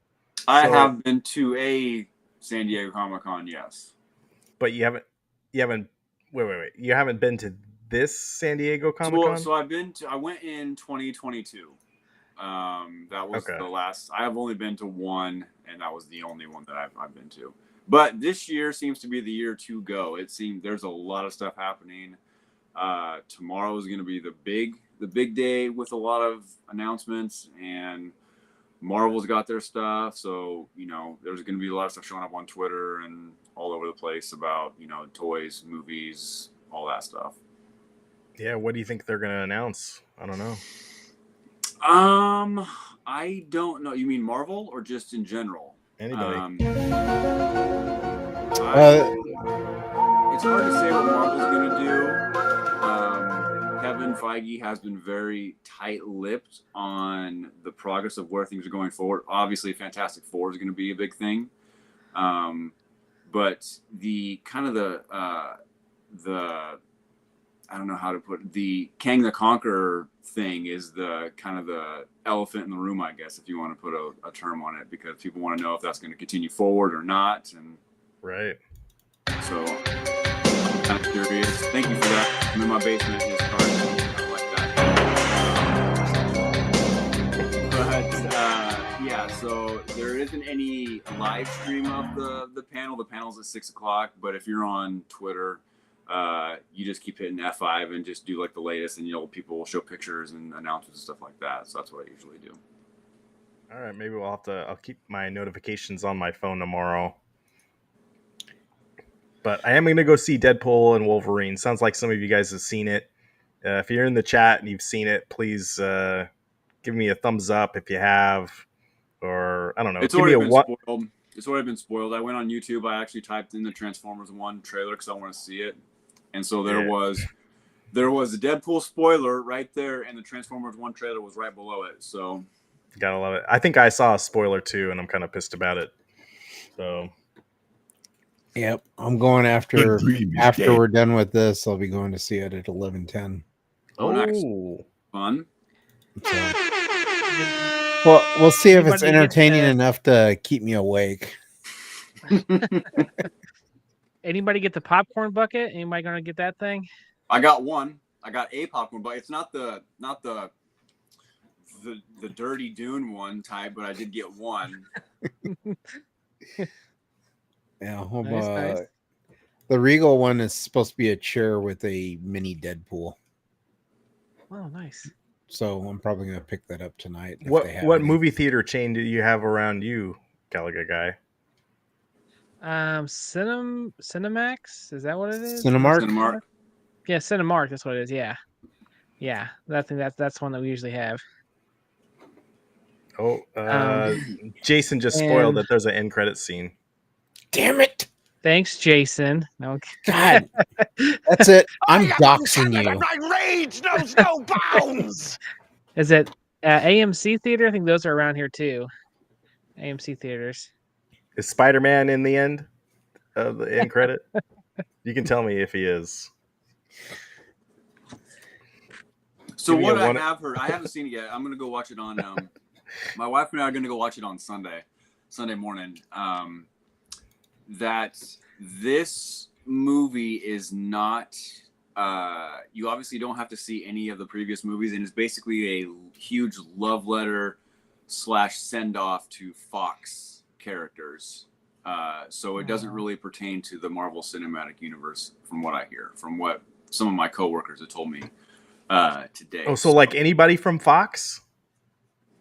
I have been to a San Diego Comic-Con, yes. But you haven't. Wait. You haven't been to this San Diego Comic-Con? So I went in 2022. That was the last. I have only been to one, and that was the only one that I've been to. But this year seems to be the year to go. It seems there's a lot of stuff happening. Tomorrow is going to be the big day with a lot of announcements, and Marvel's got their stuff. So, there's going to be a lot of stuff showing up on Twitter and all over the place about, toys, movies, all that stuff. Yeah. What do you think they're going to announce? I don't know. I don't know. You mean Marvel or just in general? Anybody. It's hard to say what Marvel's going to do. Kevin Feige has been very tight-lipped on the progress of where things are going forward. Obviously, Fantastic Four is going to be a big thing. But the kind of the I don't know how to put it, the Kang the Conqueror thing is the kind of the elephant in the room, I guess, if you want to put a term on it, because people want to know if that's going to continue forward or not. And right. So I'm kind of curious. Thank you for that. I'm in my basement. His car like that. But yeah, so there isn't any live stream of the panel. The panel's at 6:00. But if you're on Twitter, you just keep hitting F5 and just do like the latest, and people will show pictures and announcements and stuff like that. So that's what I usually do. All right, maybe I'll keep my notifications on my phone tomorrow. But I am going to go see Deadpool and Wolverine. Sounds like some of you guys have seen it. If you're in the chat and you've seen it, please give me a thumbs up if you have, or I don't know. It's already been spoiled. It's already been spoiled. I went on YouTube. I actually typed in the Transformers 1 trailer because I want to see it, and so there was a Deadpool spoiler right there, and the Transformers 1 trailer was right below it. So gotta love it. I think I saw a spoiler too, and I'm kind of pissed about it. So. Yep, I'm going after we're done with this. I'll be going to see it at 11:10. Oh, nice, fun. So, well, we'll see if it's entertaining enough to keep me awake. Anybody get the popcorn bucket? Anybody gonna get that thing? I got one. I got a popcorn bucket. It's not the Dirty Dune one type, but I did get one. Yeah, nice. The Regal one is supposed to be a chair with a mini Deadpool. Oh, nice. So I'm probably going to pick that up tonight. What movie theater chain do you have around you, Galaga guy? Cinemax? Is that what it is? Cinemark? Yeah, Cinemark. That's what it is. Yeah. I think that's one that we usually have. Oh, Jason just spoiled that there's an end credit scene. Damn it! Thanks, Jason. No, God, that's it. I'm doxing you. My rage knows no bounds. Is it AMC Theater? I think those are around here too. AMC theaters. Is Spider-Man in the end of the end credit? You can tell me if he is. So what I have heard, I haven't seen it yet. I'm gonna go watch it on. My wife and I are gonna go watch it on Sunday morning. That this movie is not. You obviously don't have to see any of the previous movies, and it's basically a huge love letter / send off to Fox characters. So it doesn't really pertain to the Marvel Cinematic Universe, from what I hear, from what some of my coworkers have told me today. Oh, so like anybody from Fox?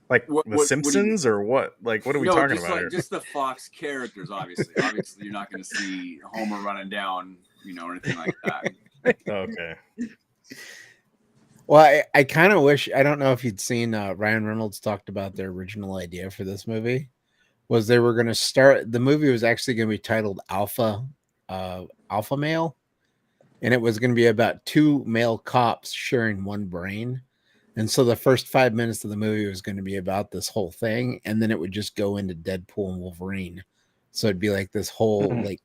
Like The what Simpsons or what? Like what are we talking about here? Just the Fox characters, obviously. Obviously, you're not going to see Homer running down, or anything like that. Okay. Well, I kind of wish, I don't know if you'd seen Ryan Reynolds talked about their original idea for this movie. Was they were going to start, the movie was actually going to be titled Alpha Male, and it was going to be about 2 male cops sharing one brain. And so the first 5 minutes of the movie was going to be about this whole thing, and then it would just go into Deadpool and Wolverine. So it'd be like this whole like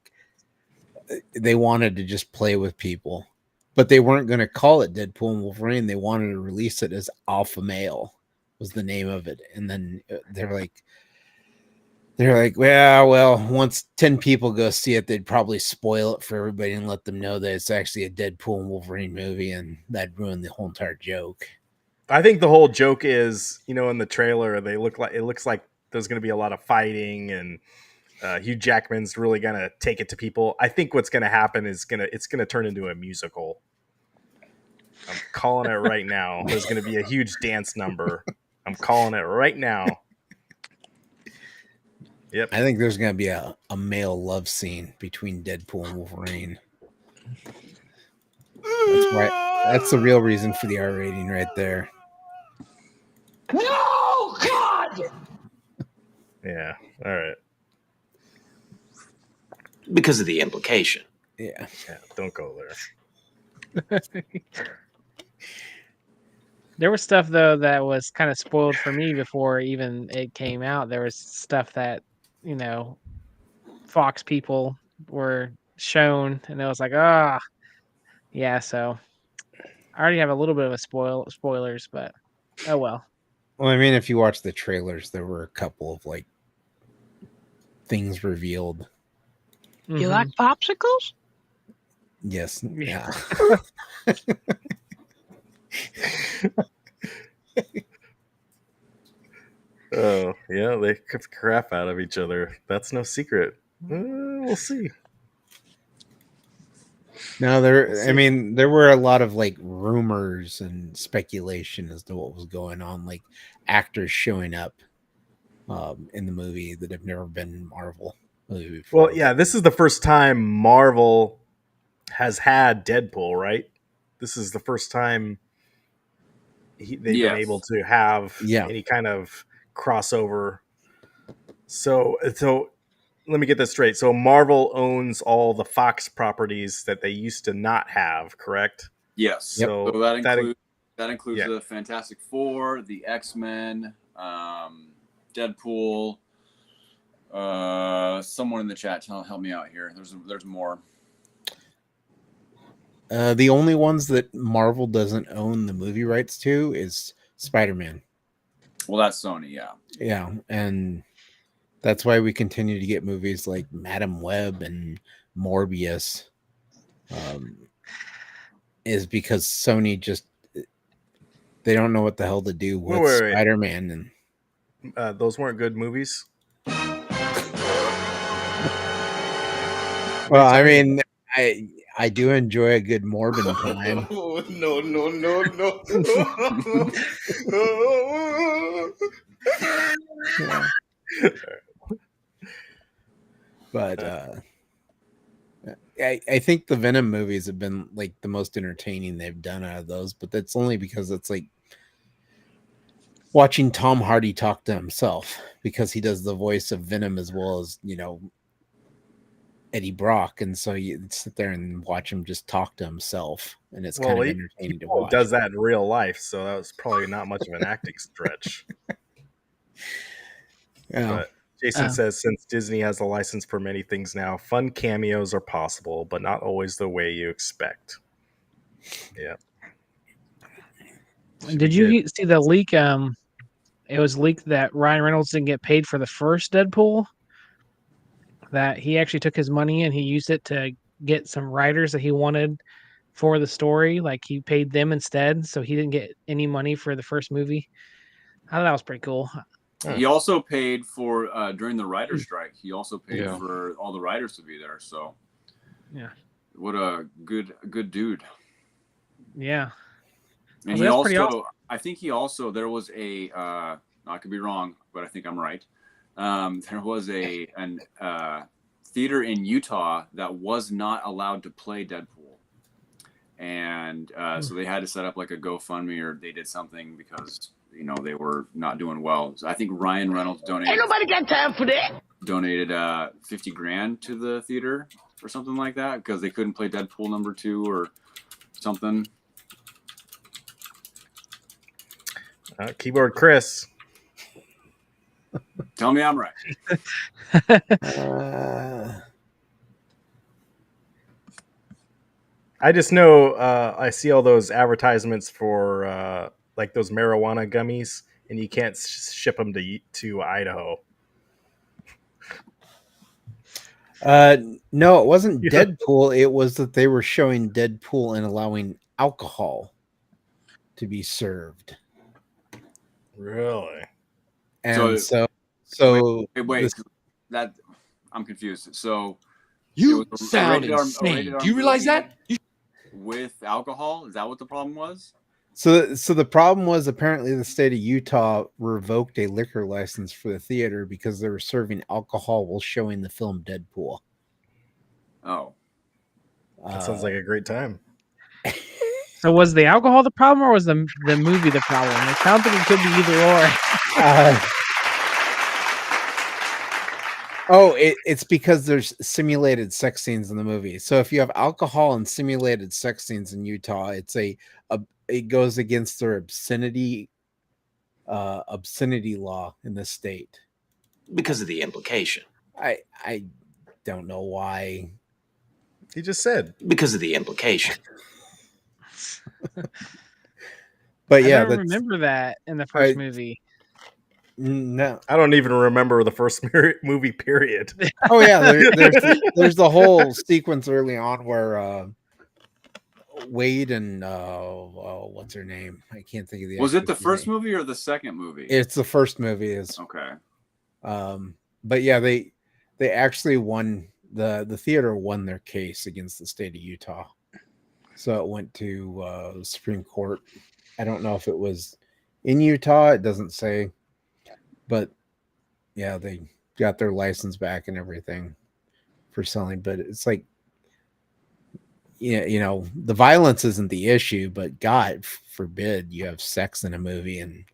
they wanted to just play with people, but they weren't going to call it Deadpool and Wolverine. They wanted to release it as Alpha Male was the name of it, and then they're like, well, once 10 people go see it, they'd probably spoil it for everybody and let them know that it's actually a Deadpool and Wolverine movie, and that'd ruin the whole entire joke. I think the whole joke is, in the trailer, it looks like there's going to be a lot of fighting, and Hugh Jackman's really going to take it to people. I think what's going to happen is it's going to turn into a musical. I'm calling it right now. There's going to be a huge dance number. I'm calling it right now. Yep. I think there's going to be a male love scene between Deadpool and Wolverine. That's the real reason for the R rating right there. No, God! Yeah. All right. Because of the implication. Yeah. Don't go there. There was stuff though that was kind of spoiled for me before even it came out. There was stuff that, Fox people were shown, and it was like, yeah. So I already have a little bit of a spoilers, but oh well. Well, I mean, if you watch the trailers, there were a couple of like things revealed. You like popsicles? Yes. Yeah. Oh, yeah, they kick the crap out of each other. That's no secret. We'll see. No, there were a lot of like rumors and speculation as to what was going on, like actors showing up in the movie that have never been in Marvel movie before. Well, yeah, this is the first time Marvel has had Deadpool, right? This is the first time they've been able to have any kind of crossover. So let me get this straight. So Marvel owns all the Fox properties that they used to not have, correct? Yes. So that includes the Fantastic Four, the X-Men, Deadpool. Someone in the chat help me out here. There's more. The only ones that Marvel doesn't own the movie rights to is Spider-Man. Well, that's Sony, yeah. Yeah, and that's why we continue to get movies like Madam Web and Morbius. Is because Sony they don't know what the hell to do with Spider-Man. And those weren't good movies. Well, I mean, I do enjoy a good Morbin time. No. But I think the Venom movies have been like the most entertaining they've done out of those, but that's only because it's like watching Tom Hardy talk to himself, because he does the voice of Venom as well as, Eddie Brock, and so you sit there and watch him just talk to himself, and it's kind of entertaining to watch. He does that in real life, so that was probably not much of an acting stretch. But Jason says, since Disney has a license for many things now, fun cameos are possible, but not always the way you expect. Yeah. Did you see the leak? It was leaked that Ryan Reynolds didn't get paid for the first Deadpool. That he actually took his money and he used it to get some writers that he wanted for the story. Like he paid them instead, so he didn't get any money for the first movie. I thought that was pretty cool. He also paid for during the writer's strike. He also paid for all the writers to be there. So, yeah, what a good dude. Yeah, And he also, awesome. I think he also there was a I could be wrong, but I think I'm right. There was a theater in Utah that was not allowed to play Deadpool, and so they had to set up like a GoFundMe or they did something because they were not doing well. So I think Ryan Reynolds donated. Ain't nobody got time for that. Donated $50,000 to the theater or something like that because they couldn't play Deadpool #2 or something. Keyboard Chris. Tell me I'm right. I just know I see all those advertisements for like those marijuana gummies, and you can't ship them to Idaho. No, it wasn't Deadpool. It was that they were showing Deadpool and allowing alcohol to be served. Really? And so wait, that I'm confused. So you sound insane. Do you realize that? With alcohol, is that what the problem was? So the problem was apparently the state of Utah revoked a liquor license for the theater because they were serving alcohol while showing the film Deadpool. Oh, that sounds like a great time. So was the alcohol the problem, or was the movie the problem? It sounds like it could be either or. It's because there's simulated sex scenes in the movie. So if you have alcohol and simulated sex scenes in Utah, it's it goes against their obscenity law in the state because of the implication. I don't know why. He just said because of the implication. But yeah, I don't remember that in the first movie. No, I don't even remember the first movie. Period. Oh yeah, there's the whole sequence early on where Wade and what's her name? I can't think of the. Was it the first movie or the second movie? It's the first movie. Is okay. But yeah, they actually won the theater won their case against the state of Utah, so it went to the Supreme Court. I don't know if it was in Utah. It doesn't say, but yeah, they got their license back and everything for selling. But it's like, the violence isn't the issue, but God forbid you have sex in a movie and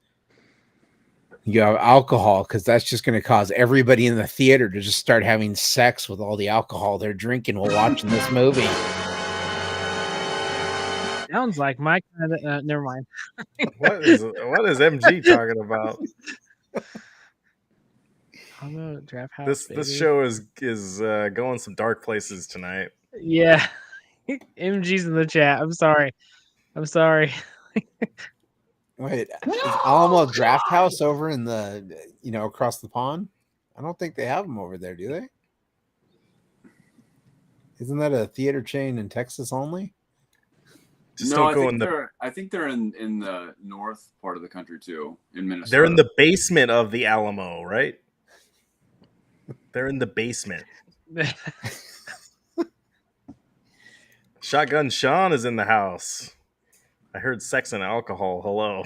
you have alcohol, because that's just going to cause everybody in the theater to just start having sex with all the alcohol they're drinking while watching this movie. Sounds like Mike. Never mind. What is MG talking about? I don't know, Draft House. This show is going some dark places tonight. Yeah. MG's in the chat. I'm sorry. Wait, is Alamo Draft House over in the across the pond? I don't think they have them over there, do they? Isn't that a theater chain in Texas only? I think they're in the north part of the country too, in Minnesota. They're in the basement of the Alamo, right? They're in the basement. Shotgun Sean is in the house. I heard sex and alcohol. Hello.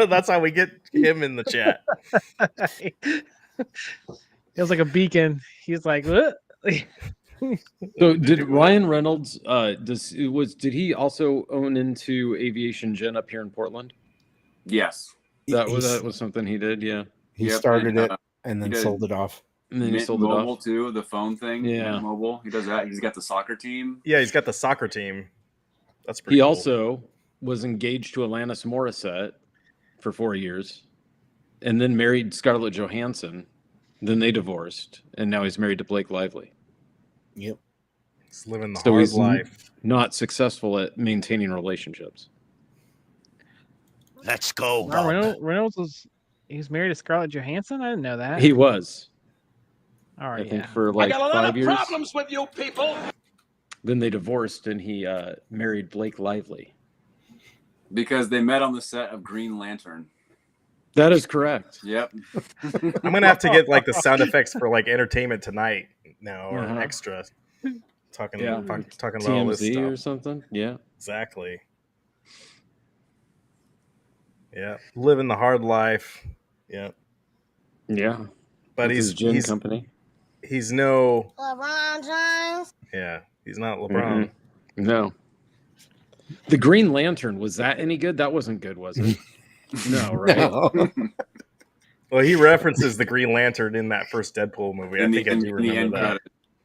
That's how we get him in the chat. Feels like a beacon. He's like, what? So did Ryan Reynolds did he also own into Aviation Gen up here in Portland? Yes. That was something he did, yeah. He started it and then sold it off. And then he sold it off too, the phone thing. Yeah. Mobile. He does that. He's got the soccer team. Yeah, he's got the soccer team. That's pretty He cool. also was engaged to Alanis Morissette for 4 years and then married Scarlett Johansson. Then they divorced, and now he's married to Blake Lively. Yep. He's living the hard life. Not successful at maintaining relationships. Let's go. Wow, Reynolds he's married to Scarlett Johansson? I didn't know that. He was. All right. I think for like 5 years. I got a lot of problems with you people. Then they divorced, and he married Blake Lively. Because they met on the set of Green Lantern. That is correct. Yep. I'm gonna have to get like the sound effects for like Entertainment Tonight now or extra. Talking about all this TMZ stuff or something. Yeah. Exactly. Yeah, living the hard life. Yeah. Yeah. But With his gin company. He's no LeBron James. Yeah, he's not LeBron. No. The Green Lantern, was that any good? That wasn't good, was it? No, right? No. Well, he references the Green Lantern in that first Deadpool movie. I think I do remember that.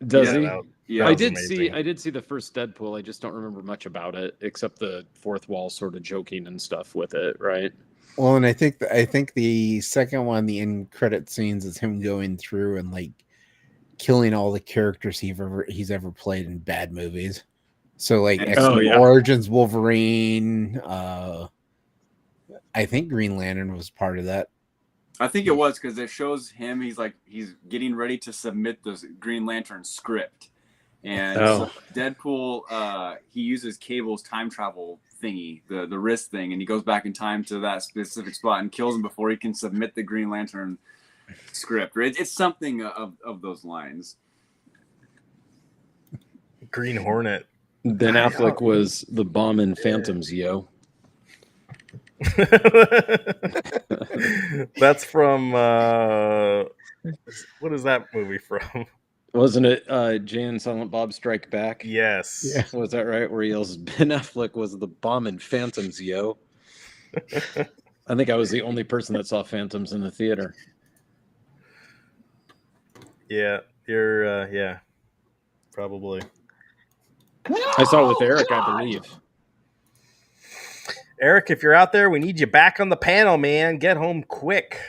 Does he? That I was did amazing. I did see the first Deadpool. I just don't remember much about it, except the fourth wall sort of joking and stuff with it, right? Well, and I think the second one, the end credit scenes, is him going through and like killing all the characters he's ever played in bad movies. So like X-Men Origins, Wolverine. I think Green Lantern was part of that. I think it was because it shows him. He's getting ready to submit the Green Lantern script, and so Deadpool he uses Cable's time travel thingy, the wrist thing, and he goes back in time to that specific spot and kills him before he can submit the Green Lantern script. It's something of those lines. Green Hornet. Ben Affleck was the bomb in Phantoms, yo. That's from what is that movie from? Wasn't it Jay and Silent Bob Strike Back? Yes. Yeah. Was that right? Where he yells, Ben Affleck was the bomb in Phantoms, yo. I think I was the only person that saw Phantoms in the theater. Yeah, you're probably. I saw it with Eric, I believe. Eric, if you're out there, we need you back on the panel, man. Get home quick.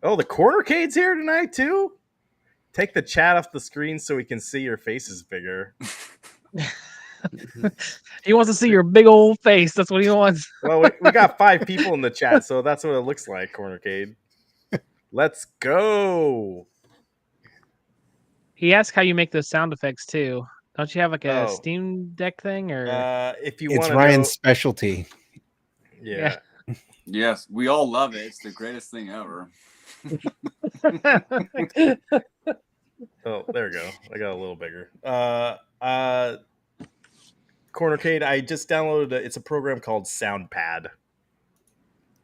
Oh, the Cornercade's here tonight, too? Take the chat off the screen so we can see your faces bigger. He wants to see your big old face. That's what he wants. Well, we got 5 people in the chat, so that's what it looks like, Cornercade. Let's go. He asked how you make those sound effects, too. Don't you have like a Steam Deck thing? Or if you want It's Ryan's specialty. Yeah. Yes, we all love it. It's the greatest thing ever. Oh, there we go. I got a little bigger. Cornercade, I just downloaded it's a program called SoundPad.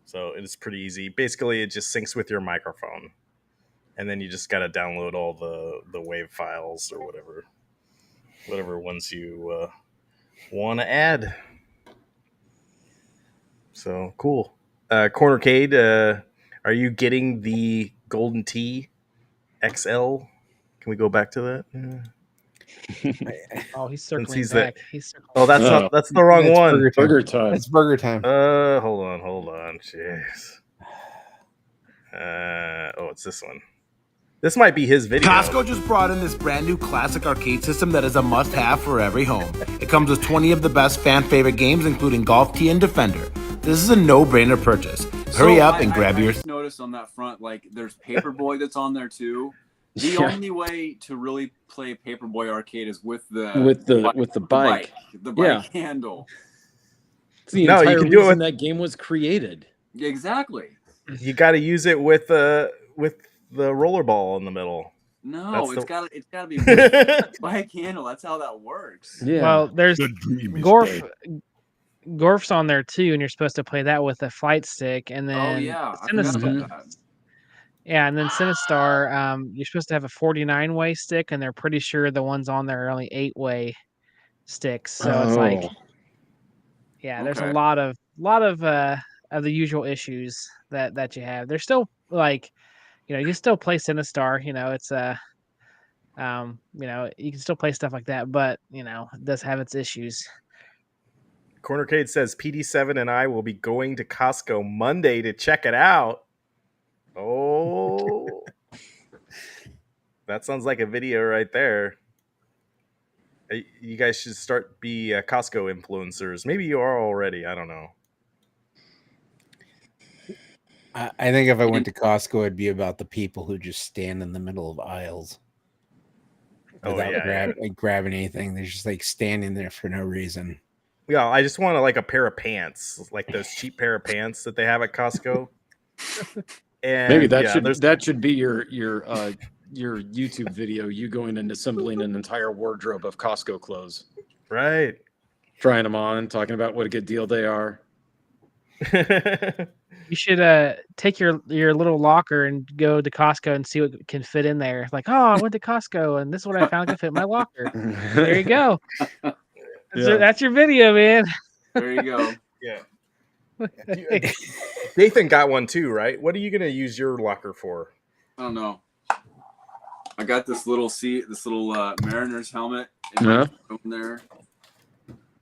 So it's pretty easy. Basically, it just syncs with your microphone. And then you just got to download all the wave files or whatever ones you want to add. So cool. Cornercade, are you getting the Golden Tee XL? Can we go back to that? Oh, he's circling back. That's the wrong one. Burger time. It's burger time. Hold on. Jeez. It's this one. This might be his video. Costco just brought in this brand new classic arcade system that is a must-have for every home. It comes with 20 of the best fan-favorite games, including Golf Tee and Defender. This is a no-brainer purchase. Hurry up and grab yours. I just noticed on that front, like, there's Paperboy that's on there too. The only way to really play Paperboy Arcade is with the bike. The bike handle. It's the entire reason that game was created. Exactly. You got to use it with the rollerball in the middle. No, it's got to be bike handle. That's how that works. Yeah. Well, there's Gorf's on there too, and you're supposed to play that with a flight stick, and then and then Sinistar, you're supposed to have a 49-way stick, and they're pretty sure the ones on there are only 8-way sticks. So it's like, there's a lot of the usual issues that you have. They're still like, you can still play Sinistar. It's you can still play stuff like that, but it does have its issues. Cornercade says PD7 and I will be going to Costco Monday to check it out. Oh, that sounds like a video right there. You guys should be Costco influencers. Maybe you are already. I don't know. I think if I went to Costco, it'd be about the people who just stand in the middle of aisles without grabbing anything. They're just like standing there for no reason. Yeah, I just want a pair of pants, like those cheap pair of pants that they have at Costco. And maybe that should be your YouTube video. You going and assembling an entire wardrobe of Costco clothes, right? Trying them on, talking about what a good deal they are. You should take your little locker and go to Costco and see what can fit in there. Like, oh, I went to Costco and this is what I found can fit in my locker. There you go. That's your video, man. There you go. Yeah. Nathan got one too, right? What are you gonna use your locker for? I don't know. I got this little Mariners helmet. It might go in there.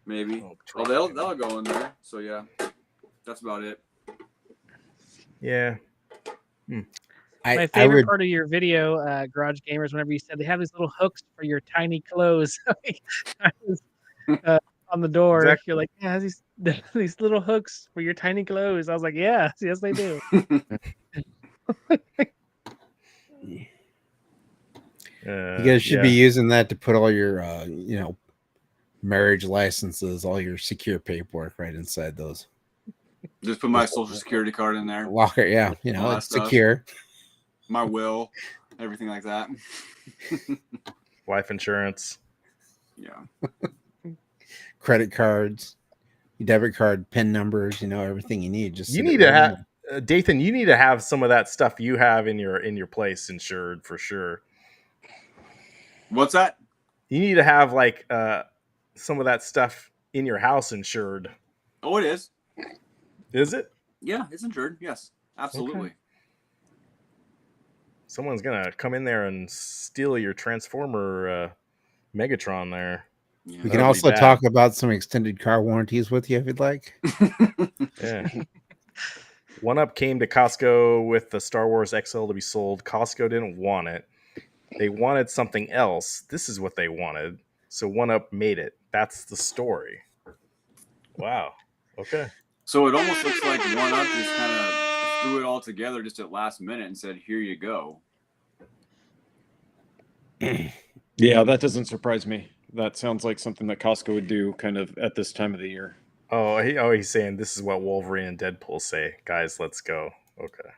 Maybe. Oh, that'll go in there. So yeah, that's about it. Yeah. My favorite part of your video, Garage Gamers, whenever you said they have these little hooks for your tiny clothes on the door. Exactly. You're like, yeah, these little hooks for your tiny clothes. I was like, yeah, yes, they do. You guys should be using that to put all your, marriage licenses, all your secure paperwork right inside those. Just put my social security card in there. Locker, yeah, it's secure. My will, everything like that. Life insurance. Yeah. Credit cards, debit card, PIN numbers, everything you need. You need to have, Dathan, you need to have some of that stuff you have in your place insured for sure. What's that? You need to have like some of that stuff in your house insured. Oh, it is. Is it? Yeah, it's insured. Yes, absolutely. Okay. Someone's gonna come in there and steal your Transformer Megatron there. Yeah, we can also talk about some extended car warranties with you if you'd like. Yeah. 1UP came to Costco with the Star Wars XL to be sold. Costco didn't want it. They wanted something else. This is what they wanted. So 1UP made it. That's the story. Wow. Okay. So it almost looks like 1UP just kind of threw it all together just at last minute and said, here you go. Yeah, that doesn't surprise me. That sounds like something that Costco would do kind of at this time of the year. He's saying this is what Wolverine and Deadpool say. Guys, let's go. Okay.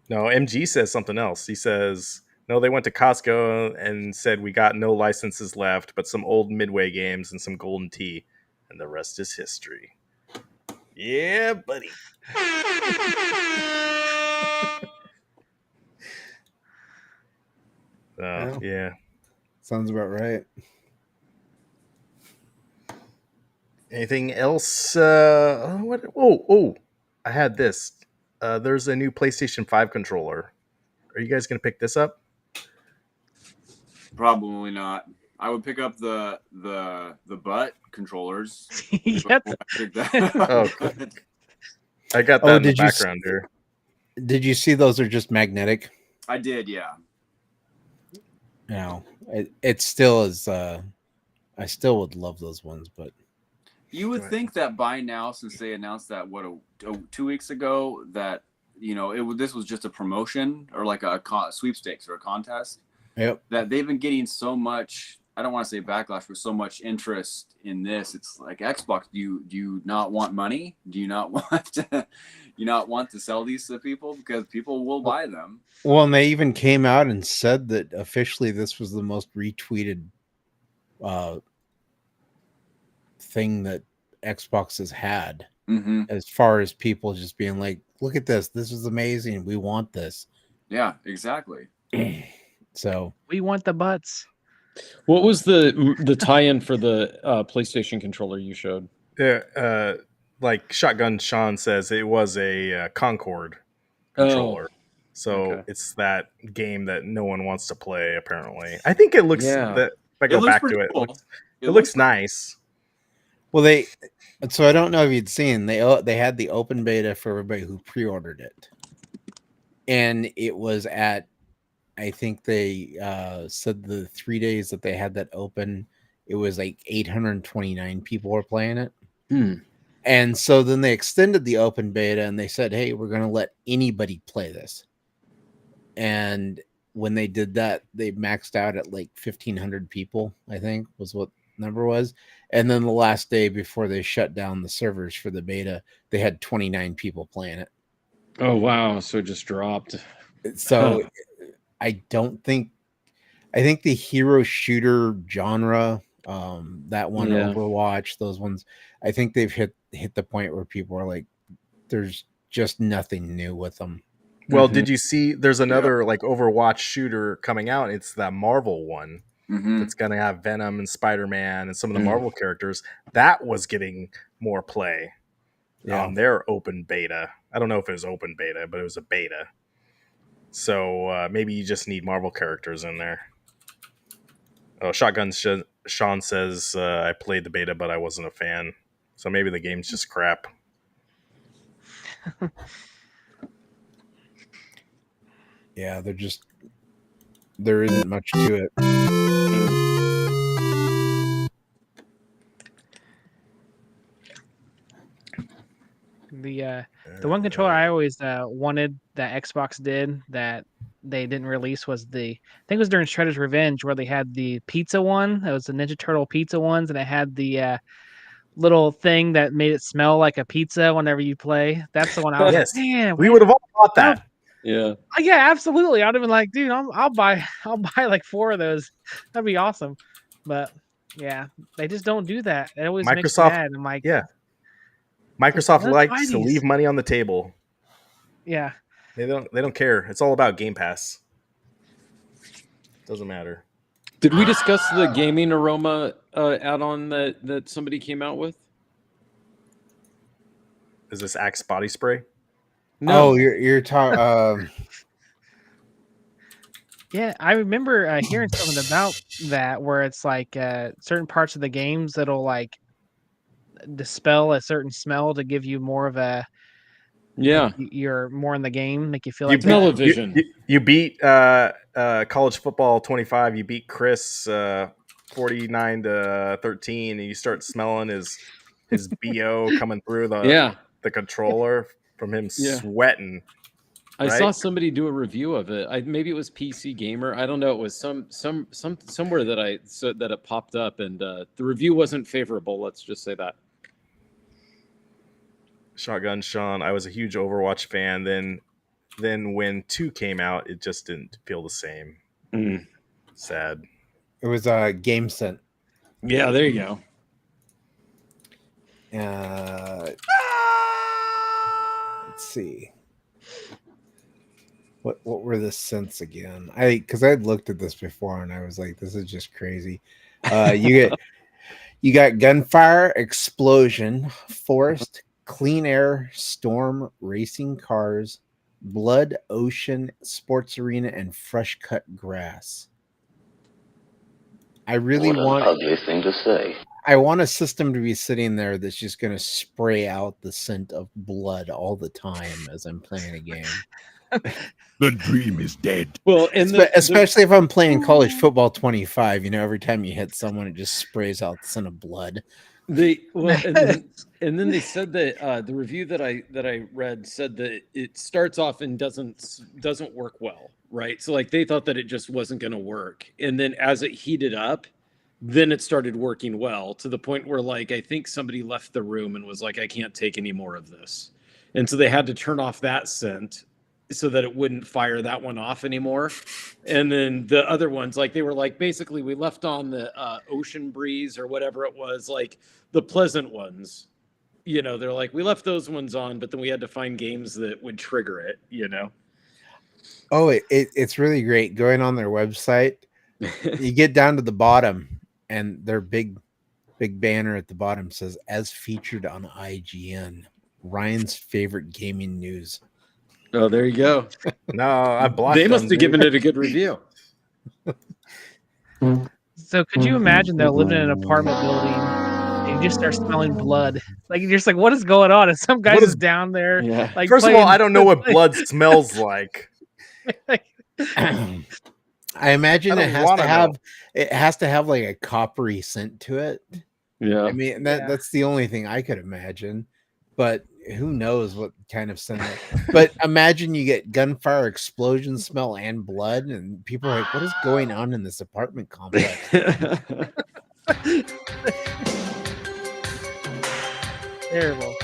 No, MG says something else. He says, no, they went to Costco and said we got no licenses left, but some old Midway games and some Golden Tee, and the rest is history. Yeah, buddy. Yeah. Sounds about right. Anything else? What? Oh! I had this. There's a new PlayStation 5 controller. Are you guys gonna pick this up? Probably not. I would pick up the butt controllers. Yep. I got that in the background here. Did you see those are just magnetic? I did, yeah. No, it still is. I still would love those ones, but you would think that by now, since they announced that 2 weeks ago, that this was just a promotion or like a sweepstakes or a contest. Yep. That they've been getting so much. I don't want to say backlash, but so much interest in this. It's like Xbox. Do you not want money? Do you not want to sell these to people because people will buy them? Well, and they even came out and said that officially this was the most retweeted thing that Xbox has had, as far as people just being like, "Look at this! This is amazing. We want this." Yeah, exactly. So we want the butts. What was the tie-in for the PlayStation controller you showed? Yeah, like Shotgun Sean says, it was a Concord controller. So it's that game that no one wants to play. Apparently, I think it looks. If I go back to it, cool. it looks nice. Well, so I don't know if you'd seen they had the open beta for everybody who pre-ordered it, and it was at. I think they said the 3 days that they had that open, it was like 829 people were playing it. And so then they extended the open beta and they said, hey, we're going to let anybody play this. And when they did that, they maxed out at like 1,500 people, I think was what number was. And then the last day before they shut down the servers for the beta, they had 29 people playing it. Oh wow! So it just dropped. So I think the hero shooter genre, that one, Overwatch, those ones, I think they've hit the point where people are like, there's just nothing new with them. Well, did you see there's another like Overwatch shooter coming out? It's that Marvel one that's going to have Venom and Spider-Man and some of the Marvel characters. That was getting more play on their open beta. I don't know if it was open beta, but it was a beta. So maybe you just need Marvel characters in there. Oh, Shotgun Sean says, I played the beta, but I wasn't a fan. So maybe the game's just crap. Yeah, there isn't much to it. The one controller I always wanted that Xbox did that they didn't release was I think it was during Shredder's Revenge where they had the pizza one. It was the Ninja Turtle pizza ones, and it had the little thing that made it smell like a pizza whenever you play. That's the one I was like, man, we would have all bought that. Yeah. Yeah, absolutely. I'd have been like, dude, I'll buy like 4 of those. That'd be awesome. But yeah, they just don't do that. It always makes me mad. I'm like, Microsoft likes to leave money on the table. Yeah. They don't care. It's all about Game Pass. Doesn't matter. Did we discuss the gaming aroma add-on that somebody came out with? Is this Axe body spray? No. Oh, you're talking. Yeah, I remember hearing something about that where it's like certain parts of the games that'll like dispel a certain smell to give you more of a you're more in the game, make you feel like television. You beat college football 25. You beat Chris 49-13, and you start smelling his BO coming through the controller from him sweating. I saw somebody do a review of it. Maybe it was PC Gamer. I don't know. It was somewhere that it popped up, and the review wasn't favorable. Let's just say that. Shotgun Sean, I was a huge Overwatch fan. Then when 2 came out, it just didn't feel the same. Sad. It was a Game Scent. Yeah, there you go. Let's see. What were the scents again? Because I'd looked at this before and I was like, this is just crazy. You got gunfire, explosion, forest, clean air, storm, racing cars, blood, ocean, sports arena, and fresh cut grass. I really want an ugly thing to say. I want a system to be sitting there that's just going to spray out the scent of blood all the time as I'm playing a game. The dream is dead. Well, especially if I'm playing college football 25, every time you hit someone, it just sprays out the scent of blood. And then they said that the review that I read said that it starts off and doesn't work well, right? So like they thought that it just wasn't going to work, and then as it heated up, then it started working well to the point where like I think somebody left the room and was like, I can't take any more of this, and so they had to turn off that scent so that it wouldn't fire that one off anymore. And then the other ones, like they were like, basically we left on the ocean breeze or whatever it was, like the pleasant ones, they're like, we left those ones on, but then we had to find games that would trigger it, Oh, it's really great. Going on their website, you get down to the bottom and their big banner at the bottom says, as featured on IGN, Ryan's favorite gaming news. Oh, there you go. No, I blocked They must have given it a good review. So could you imagine though, living in an apartment building and you just start smelling blood? Like you're just like, what is going on? And some guy is down there. Yeah. Like first of all, I don't know what blood smells like. I imagine it has to have like a coppery scent to it. Yeah. I mean that's the only thing I could imagine. But who knows what kind of scent. But imagine you get gunfire, explosion smell, and blood, and people are like, what is going on in this apartment complex? Terrible.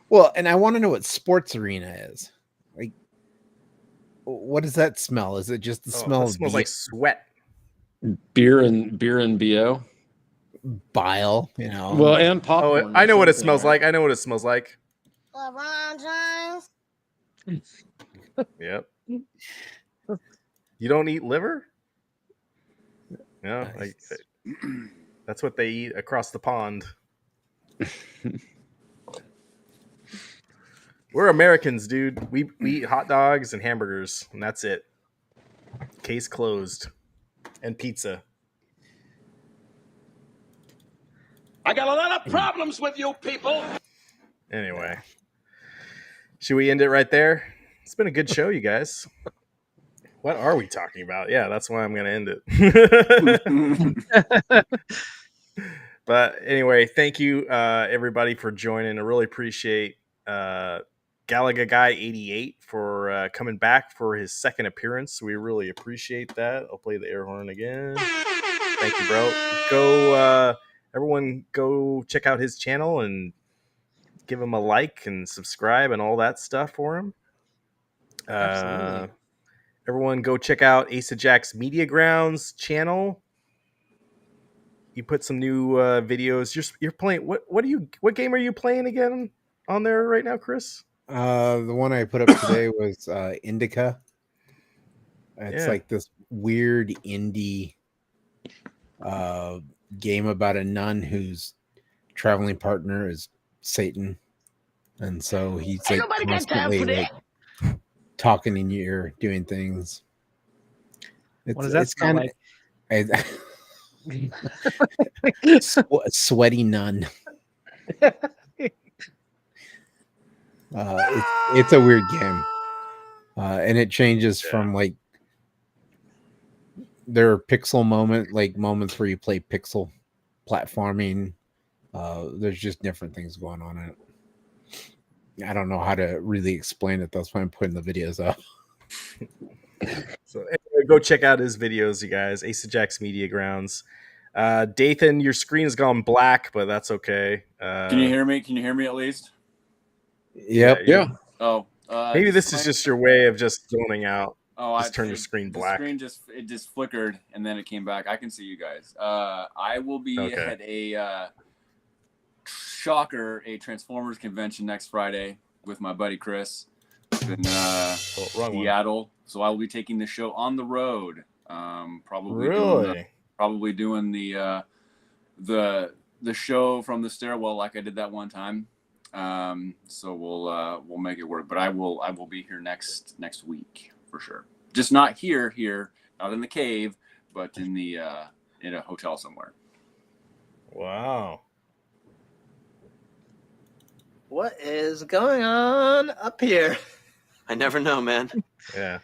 Well, and I want to know what Sports Arena is. Like, what does that smell? Is it just the smell That of smells like sweat? Beer and BO. Bile, you know. Well, and popcorn. I know what it something, smells right? like. I know what it smells like. LeBron James. Yep. You don't eat liver? No, that's what they eat across the pond. We're Americans, dude. We eat hot dogs and hamburgers, and that's it. Case closed. And pizza. I got a lot of problems with you people. Anyway. Should we end it right there? It's been a good show, you guys. What are we talking about? Yeah, that's why I'm going to end it. But anyway, thank you, everybody, for joining. I really appreciate Galaga Guy 88 for coming back for his second appearance. We really appreciate that. I'll play the air horn again. Thank you, bro. Everyone go check out his channel and give him a like and subscribe and all that stuff for him. Absolutely. Everyone go check out Asa Jack's Media Grounds channel. You put some new videos. You're playing what game are you playing again on there right now, Chris? The one I put up today was Indica. It's like this weird indie game about a nun whose traveling partner is Satan, and so he's like constantly like talking in your ear, doing things. What does that smell like? Sweaty nun. It's a weird game, and it changes from like there are pixel moments where you play pixel platforming. There's just different things going on in it. I don't know how to really explain it. That's why I'm putting the videos up. So anyway, go check out his videos, you guys. Asa Jack's Media Grounds. Dathan, your screen has gone black, but that's okay. Can you hear me? Can you hear me at least? Yep. Yeah. Oh. Maybe this is just your way of just zoning out. Oh, just turn your screen black. The screen just flickered and then it came back. I can see you guys. I will be at a shocker, a Transformers convention next Friday with my buddy Chris in Seattle. So I will be taking the show on the road. Probably doing the show from the stairwell like I did that one time. So we'll make it work. But I will be here next week for sure. Just not here, not in the cave, but in the in a hotel somewhere. Wow. What is going on up here? I never know, man. Yeah.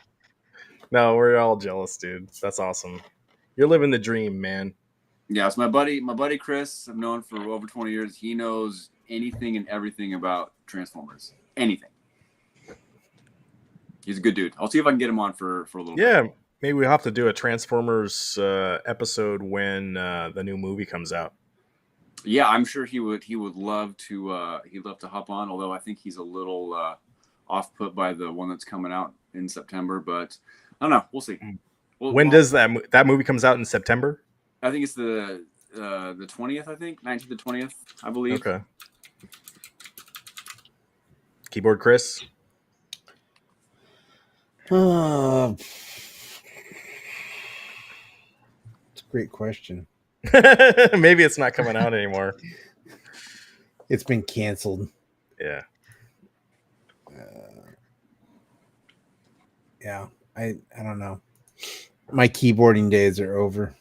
No, we're all jealous, dude. That's awesome. You're living the dream, man. Yeah, it's my buddy Chris. I've known for over 20 years. He knows anything and everything about Transformers. Anything. He's a good dude. I'll see if I can get him on for a little bit. Yeah, maybe we'll have to do a Transformers episode when the new movie comes out. Yeah, I'm sure he would love to hop on, although I think he's a little off put by the one that's coming out in September, but I don't know. We'll see. When does that movie comes out in September? I think it's the 20th, I think. 19th to 20th, I believe. Okay. Keyboard Chris? It's a great question. Maybe it's not coming out anymore. It's been canceled. Yeah. Yeah. I don't know. My keyboarding days are over.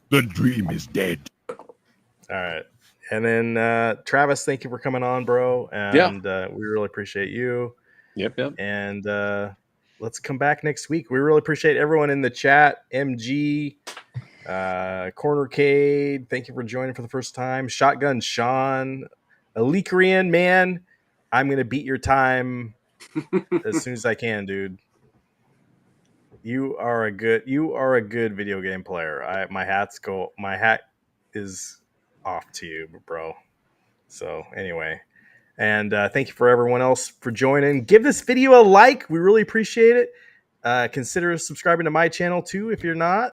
The dream is dead. All right. And then Travis, thank you for coming on, bro. And we really appreciate you. Yep. And let's come back next week. We really appreciate everyone in the chat. MG, Cornercade, thank you for joining for the first time. Shotgun Sean, Alikrian, man, I'm going to beat your time as soon as I can, dude. You are a good video game player. My hat is off to you, bro. So anyway, and thank you for everyone else for joining. Give this video a like. We really appreciate it. Consider subscribing to my channel too if you're not.